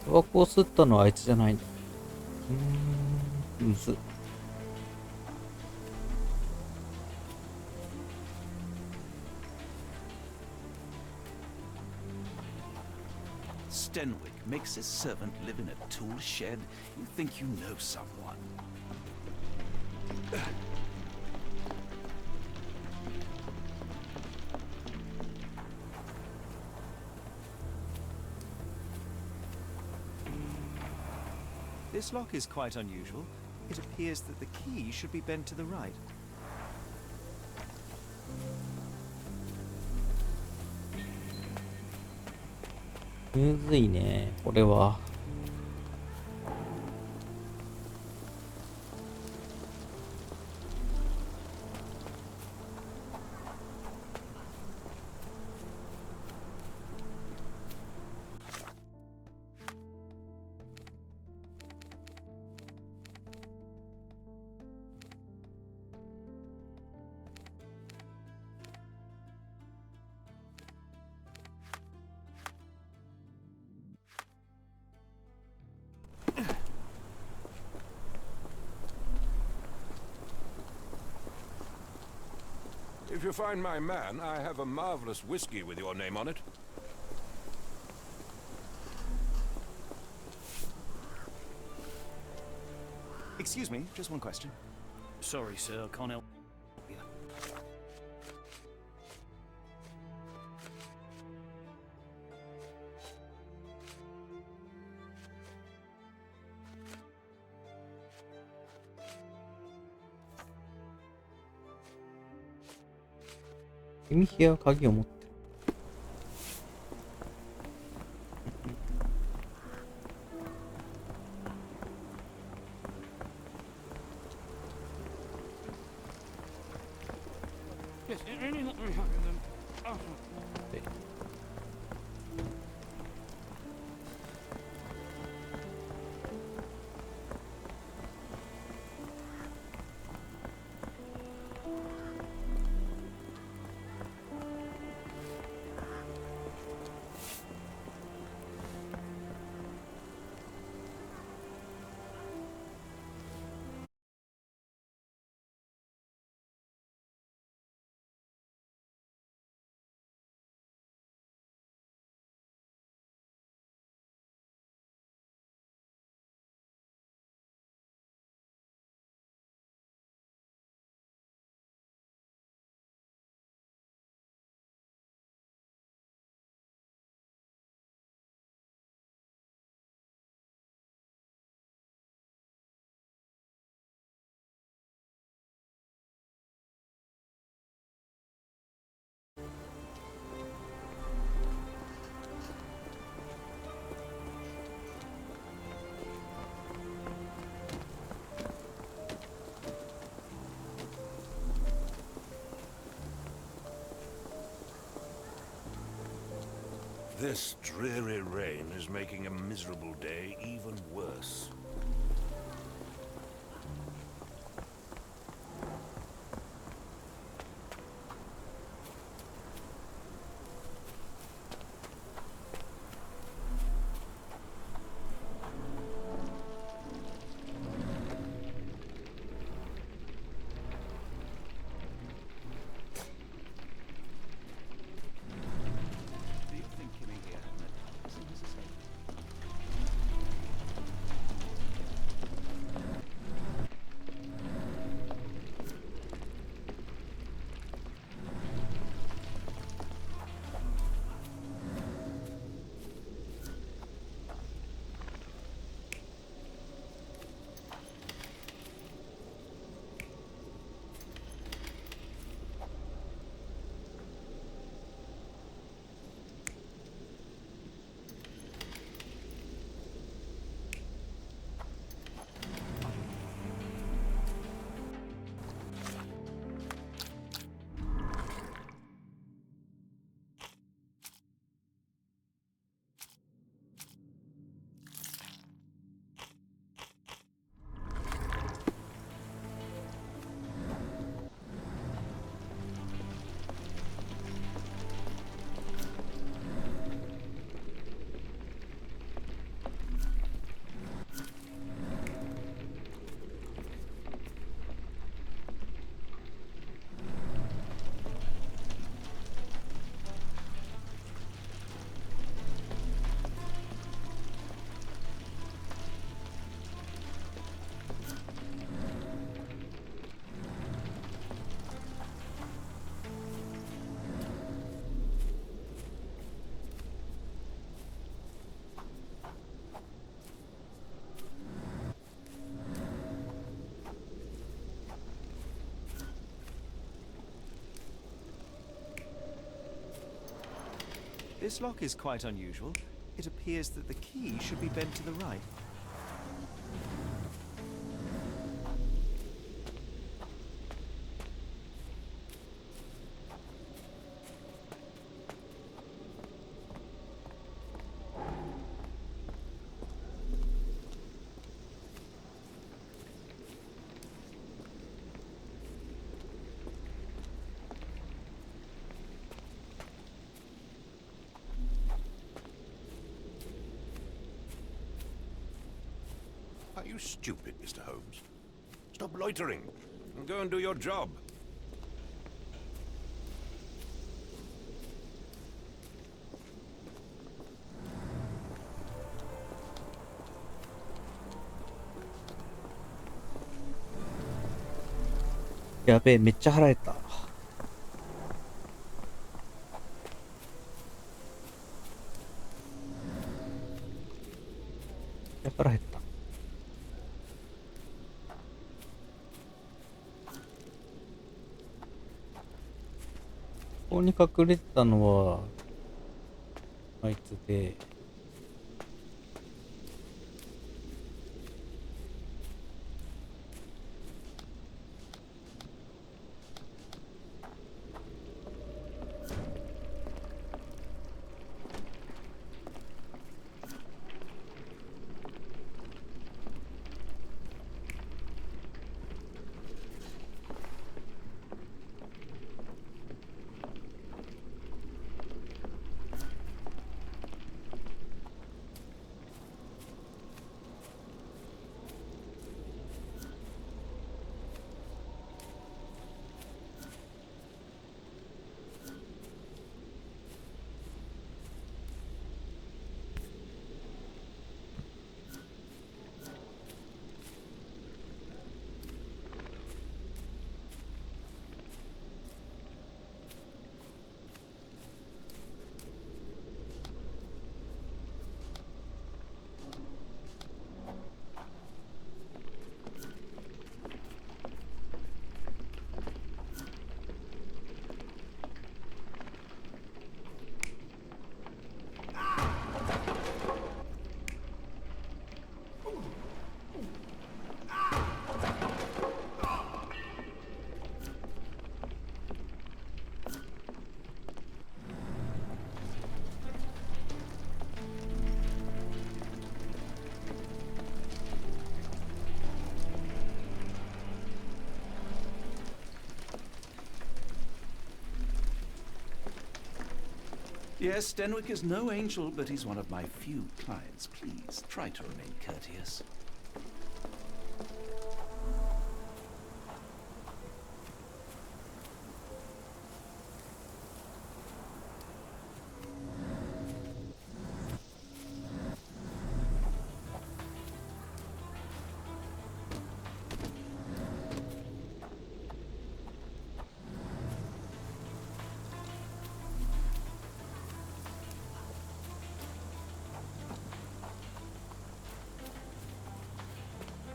タバコを吸ったのはあいつじゃないんだ。むずっ。Stenwick makes his servant live in a tool shed. You think you know someone. This lock is quite unusual. It appears that the key should be bent to the right. むずいね、これは。If you find my man, I have a marvelous whiskey with your name on it. Excuse me, just one question. Sorry, sir, I can't help you.君部屋は鍵を持ってる。This dreary rain is making a miserable day even worse. This lock is quite unusual. It appears that the key should be bent to the right. Are you stupid, Mr. Holmes? Stop loitering and go and do your job.やべえ、めっちゃ腹減った。腹減った。ここに隠れてたのはあいつで、Yes, Denwick is no angel, but he's one of my few clients. Please, try to remain courteous.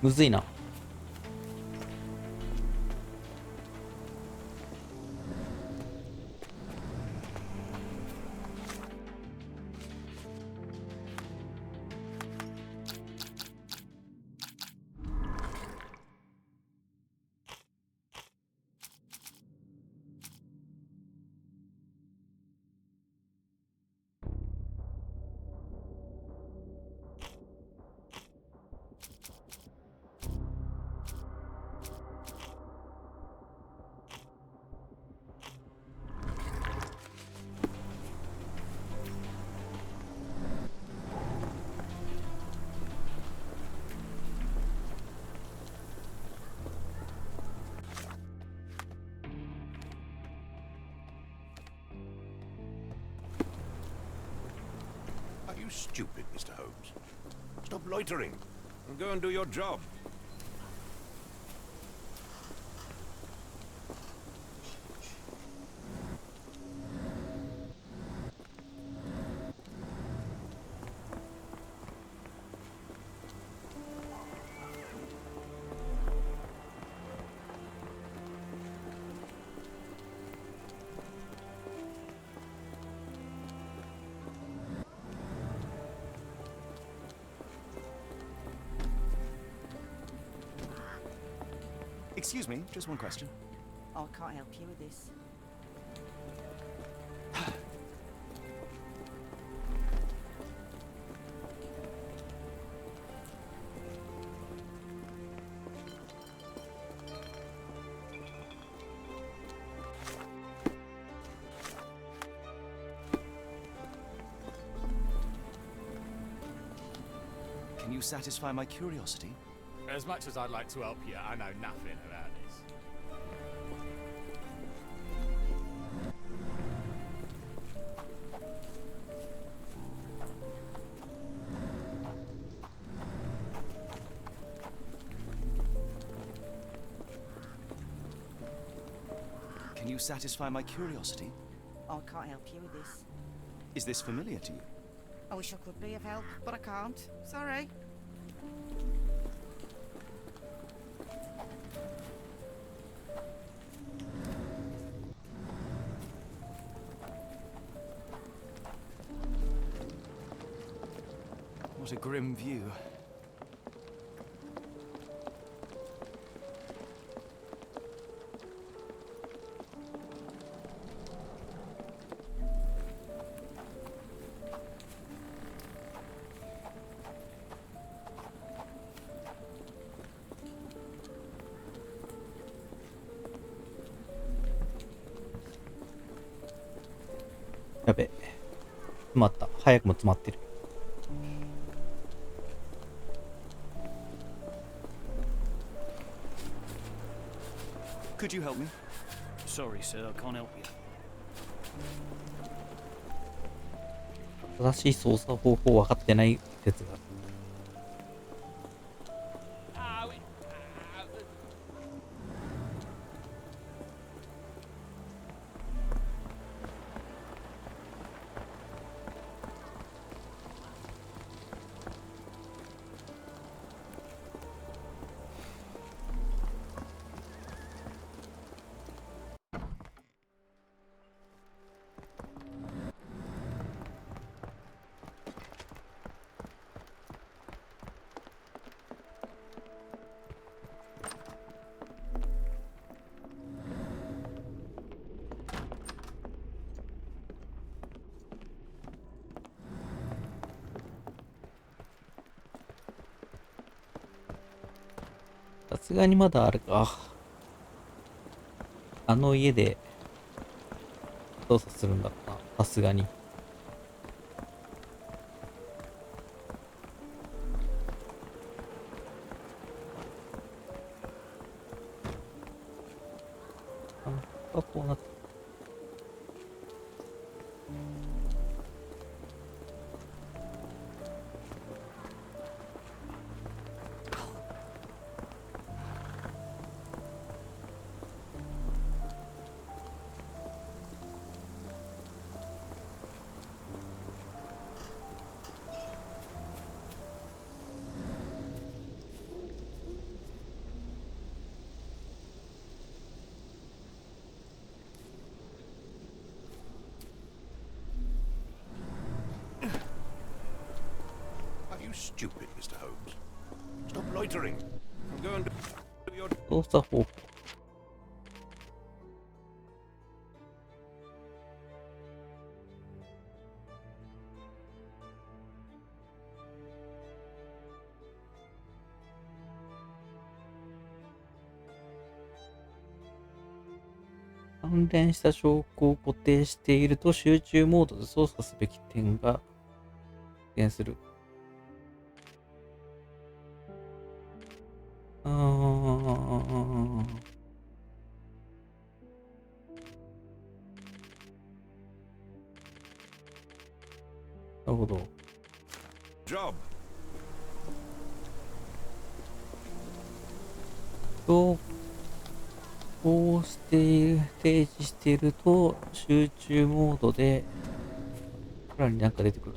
むずいな。Are you stupid, Mr. Holmes? Stop loitering and go and do your job. Excuse me, just one question. I can't help you with this. Can you satisfy my curiosity? As much as I'd like to help you, I know nothing about this. Can you satisfy my curiosity? I can't help you with this. Is this familiar to you? I wish I could be of help, but I can't. Sorry. What a grim view.やべ。詰まった。早くも詰まってる。Could you help me? Sorry, sir, I can't help you. 正しい操作方法分かってない説がある。さすがにまだあるか。あの家で操作するんだろうな。さすがに。stupid, Mr. Holmes. Stop loitering. I'm going to do your... 操作方法。関連した証拠を固定していると集中モードで操作すべき点が出現する。なるほど。Job. こうして提示していると集中モードでさらになんか出てくる。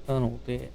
なので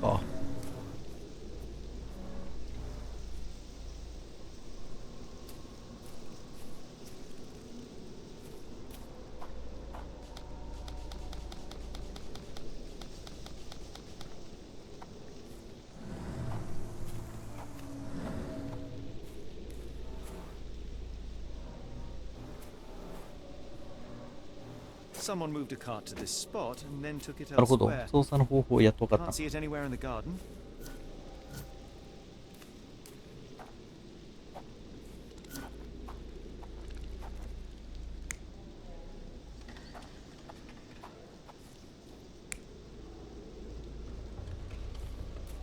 あ、Someone moved a cart to this spot and then took it なるほど。 elsewhere. 操作の方法をやっと分かっ Can't た。 see it anywhere in the garden.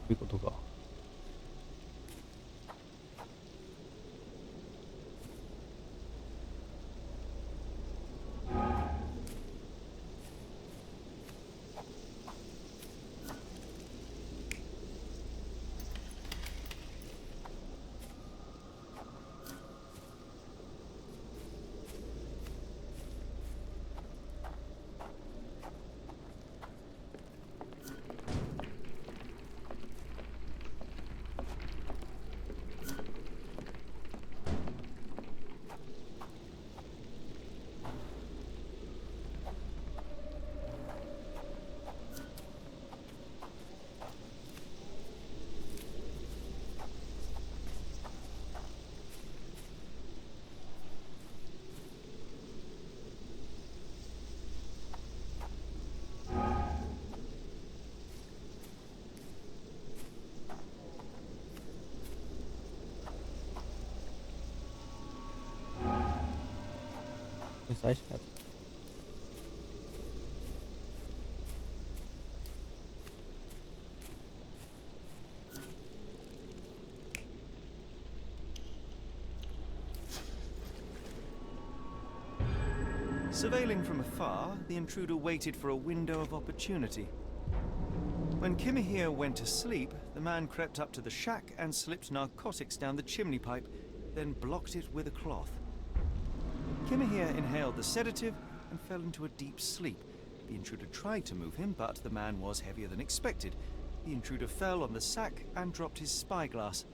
ということか。最初のやつ。Surveilling from afar, the intruder waited for a window of opportunity. When Kimahir went to sleep, the man crept up to the shack and slipped narcotics down the chimney pipe, then blocked it with a cloth. Kimahir inhaled the sedative and fell into a deep sleep. The intruder tried to move him, but the man was heavier than expected. The intruder fell on the sack and dropped his spyglass.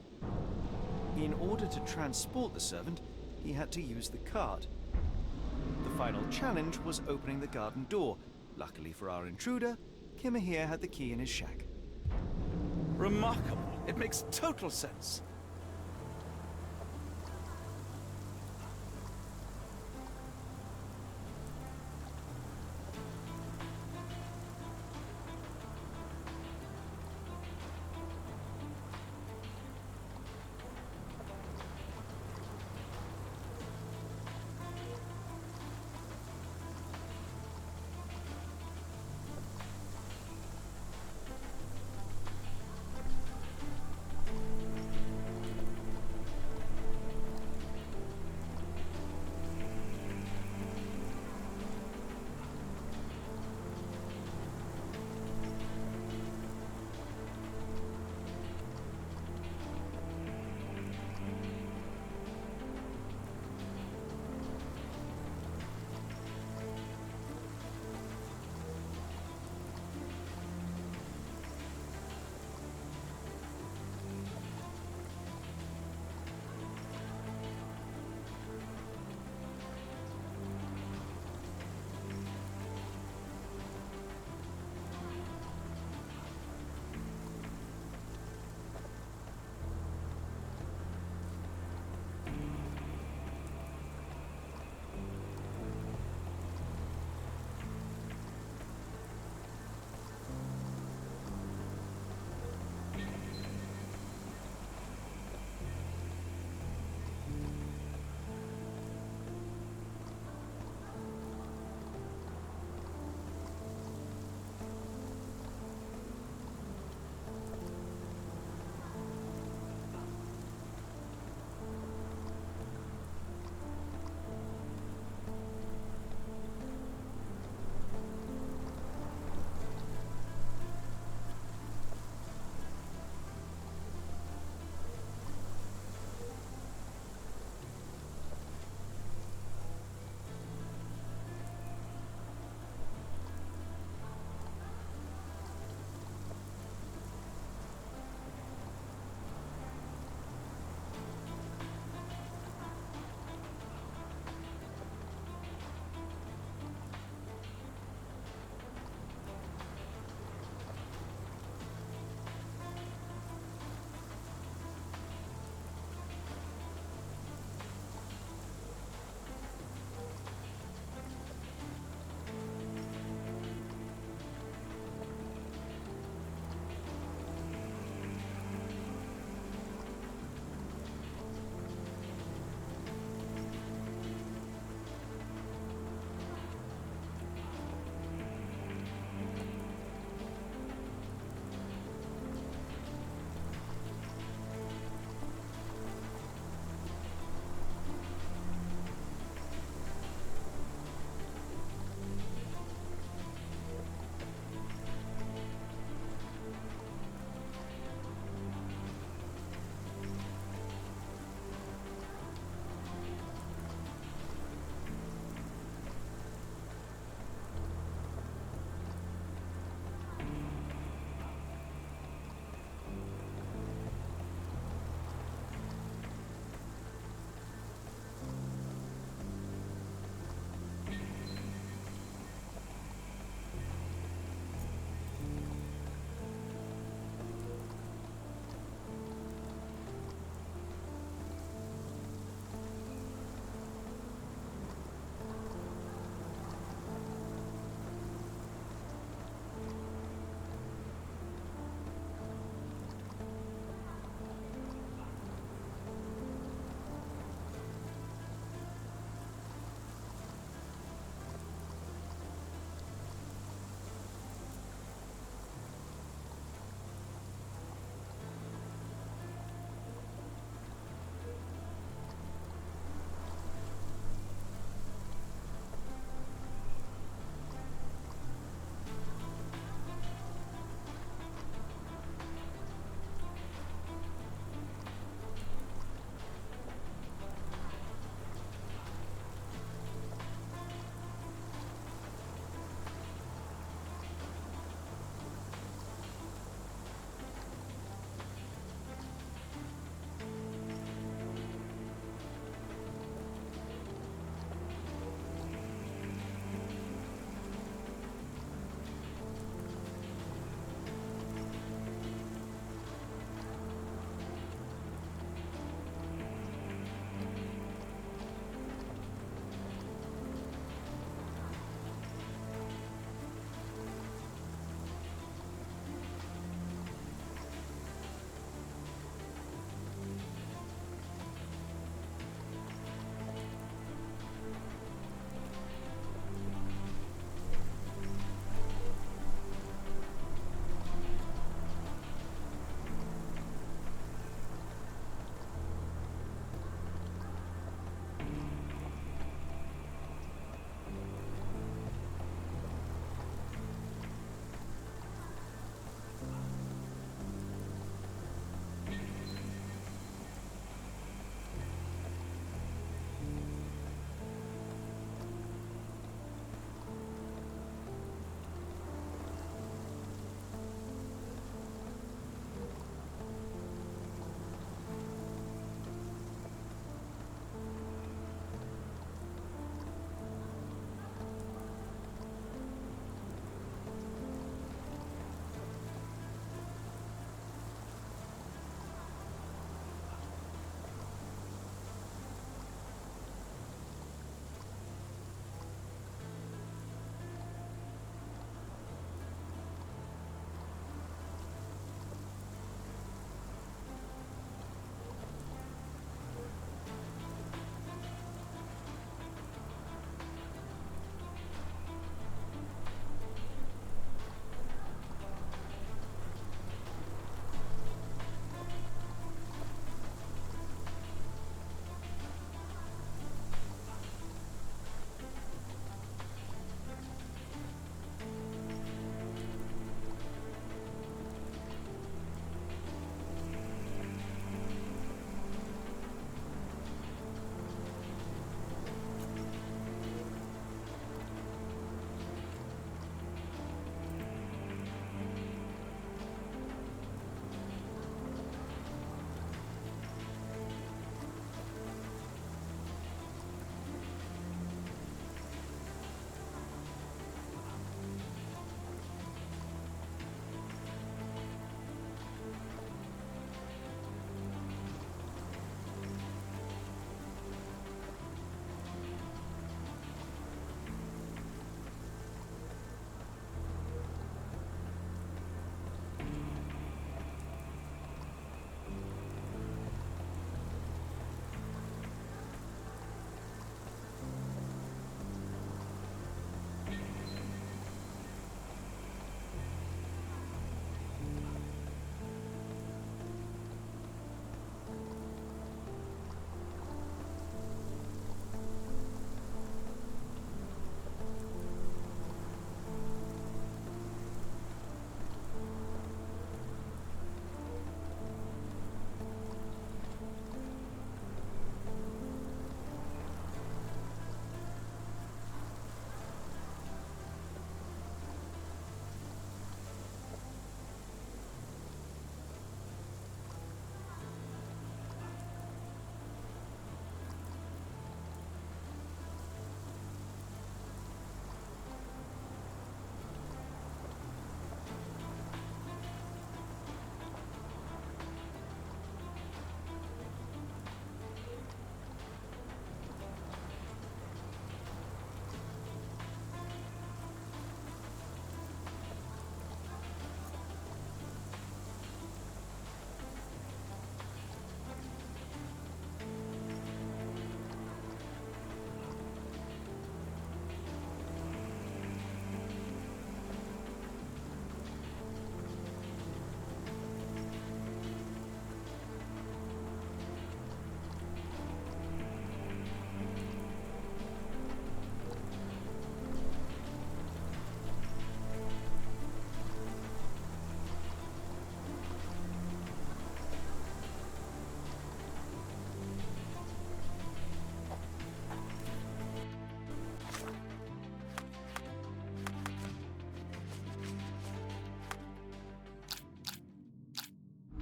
In order to transport the servant, he had to use the cart. The final challenge was opening the garden door. Luckily for our intruder, Kimahir had the key in his shack. Remarkable. It makes total sense.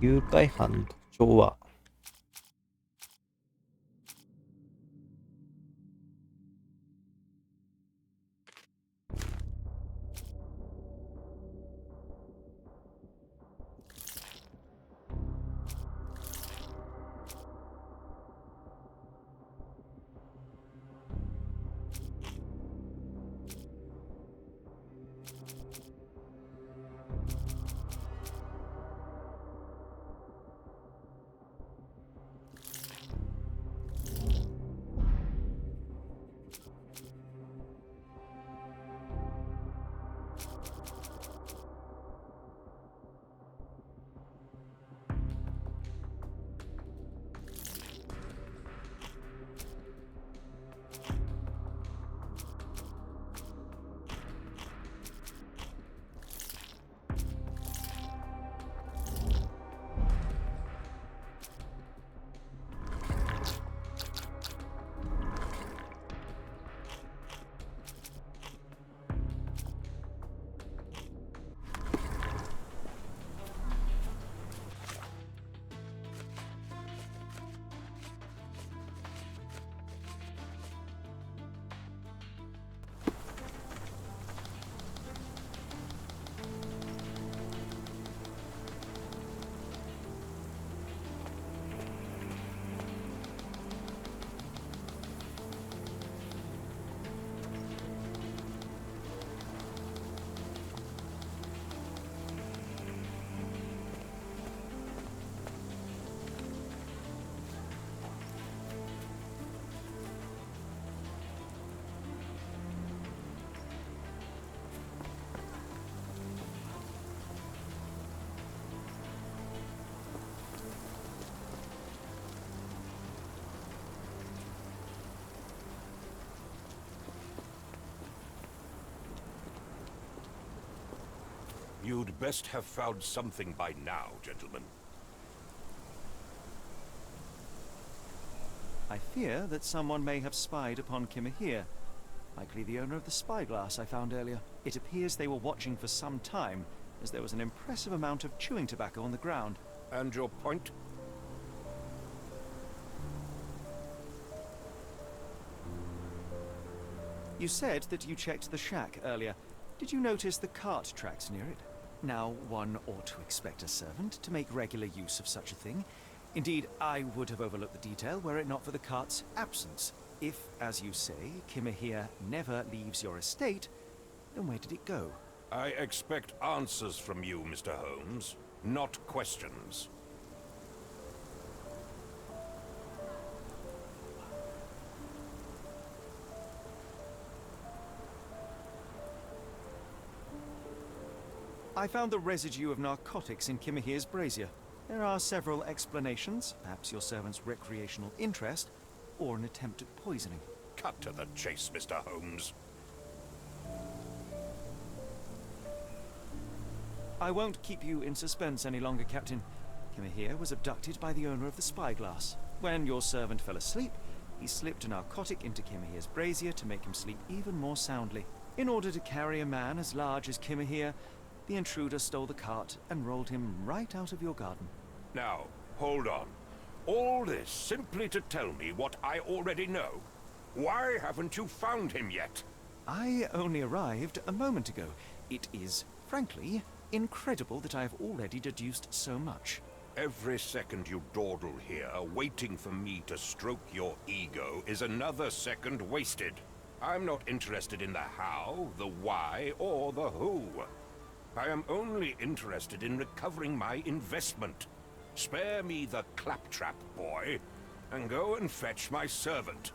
誘拐犯の特徴は、You'd best have found something by now, gentlemen. I fear that someone may have spied upon Kimahir. Likely the owner of the spyglass I found earlier. It appears they were watching for some time, as there was an impressive amount of chewing tobacco on the ground. And your point? You said that you checked the shack earlier. Did you notice the cart tracks near it? Now, one ought to expect a servant to make regular use of such a thing. Indeed, I would have overlooked the detail were it not for the cart's absence. If, as you say, Kimahir never leaves your estate, then where did it go? I expect answers from you, Mr. Holmes, not questions. I found the residue of narcotics in Kimahir's brazier. There are several explanations, perhaps your servant's recreational interest, or an attempt at poisoning. Cut to the chase, Mr. Holmes. I won't keep you in suspense any longer, Captain. Kimahir was abducted by the owner of the spyglass. When your servant fell asleep, he slipped a narcotic into Kimahir's brazier to make him sleep even more soundly. In order to carry a man as large as Kimahir, the intruder stole the cart and rolled him right out of your garden. Now, hold on. All this simply to tell me what I already know? Why haven't you found him yet? I only arrived a moment ago. It is, frankly, incredible that I have already deduced so much. Every second you dawdle here, waiting for me to stroke your ego, is another second wasted. I'm not interested in the how, the why, or the who. I am only interested in recovering my investment. Spare me the claptrap, boy, and go and fetch my servant.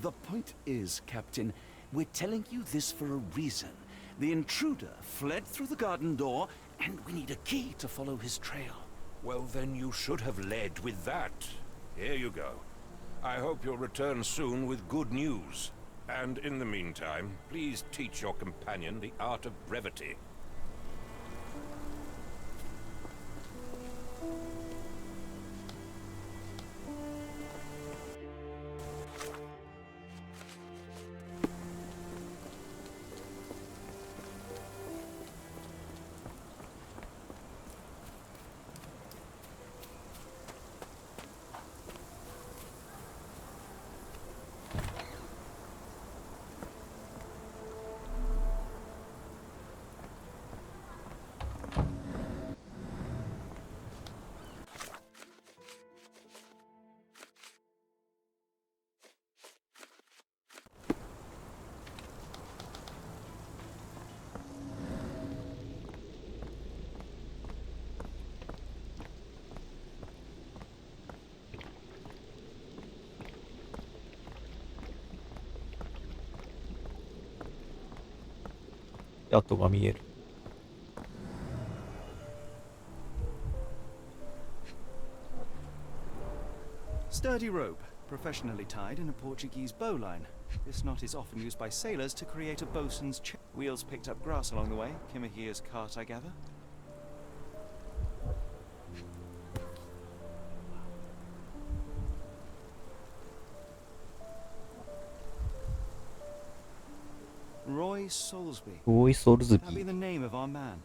The point is, Captain, we're telling you this for a reason. The intruder fled through the garden door, and we need a key to follow his trail. Well, then you should have led with that. Here you go. I hope you'll return soon with good news. And in the meantime, please teach your companion the art of brevity. 跡が見える。Sturdy rope, professionally tied in a Portuguese bowline. This knot is often used by sailors to create a bosun's chair. Wheels picked up grass along the way. Kimahia's cart, I gather. Roy Soulsby. Roy Soulsby. That'd be the name of our man.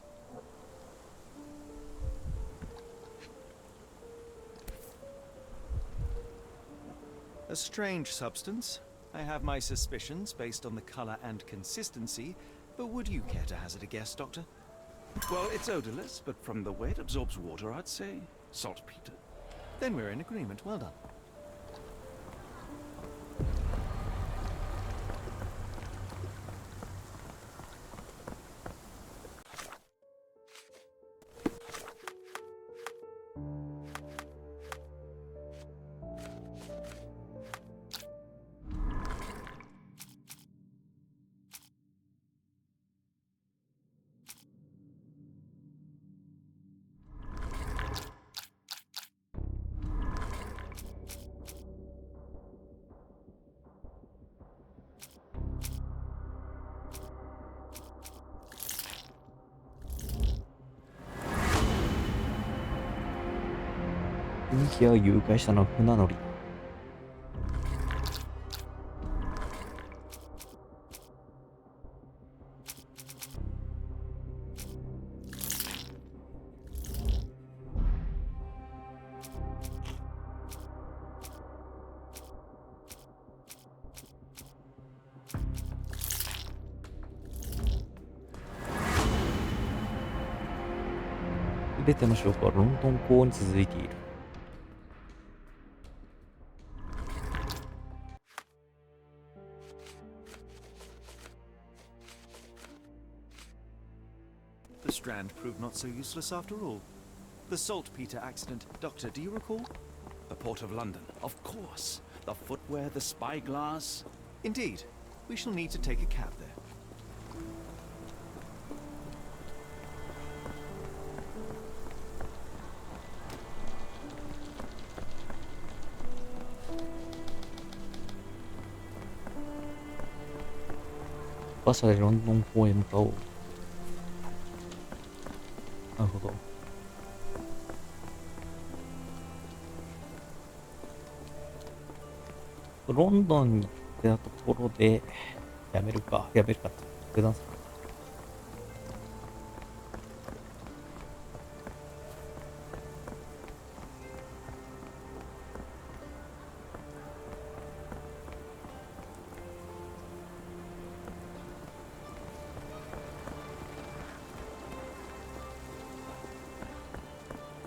A strange substance. I have my suspicions based on the color and consistency, but would you care to hazard a guess, Doctor? Well, it's odorless, but from the way it absorbs water, I'd say saltpeter. Then we're in agreement. Well done.ミキアを誘拐したのは船乗り。すべての証拠はロンドン港に続いている。The strand proved not so useless after all. The saltpeter accident, Doctor, do you recall? The Port of London, of course. The footwear, the spyglass. Indeed. We shall need to take a cab there.「馬車でロンドン港へ向かおう」。なるほど。ロンドンに行ったところでやめるかって決断するか。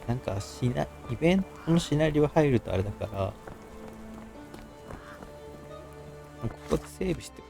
なんかイベントのシナリオ入るとあれだから、ここでセーブして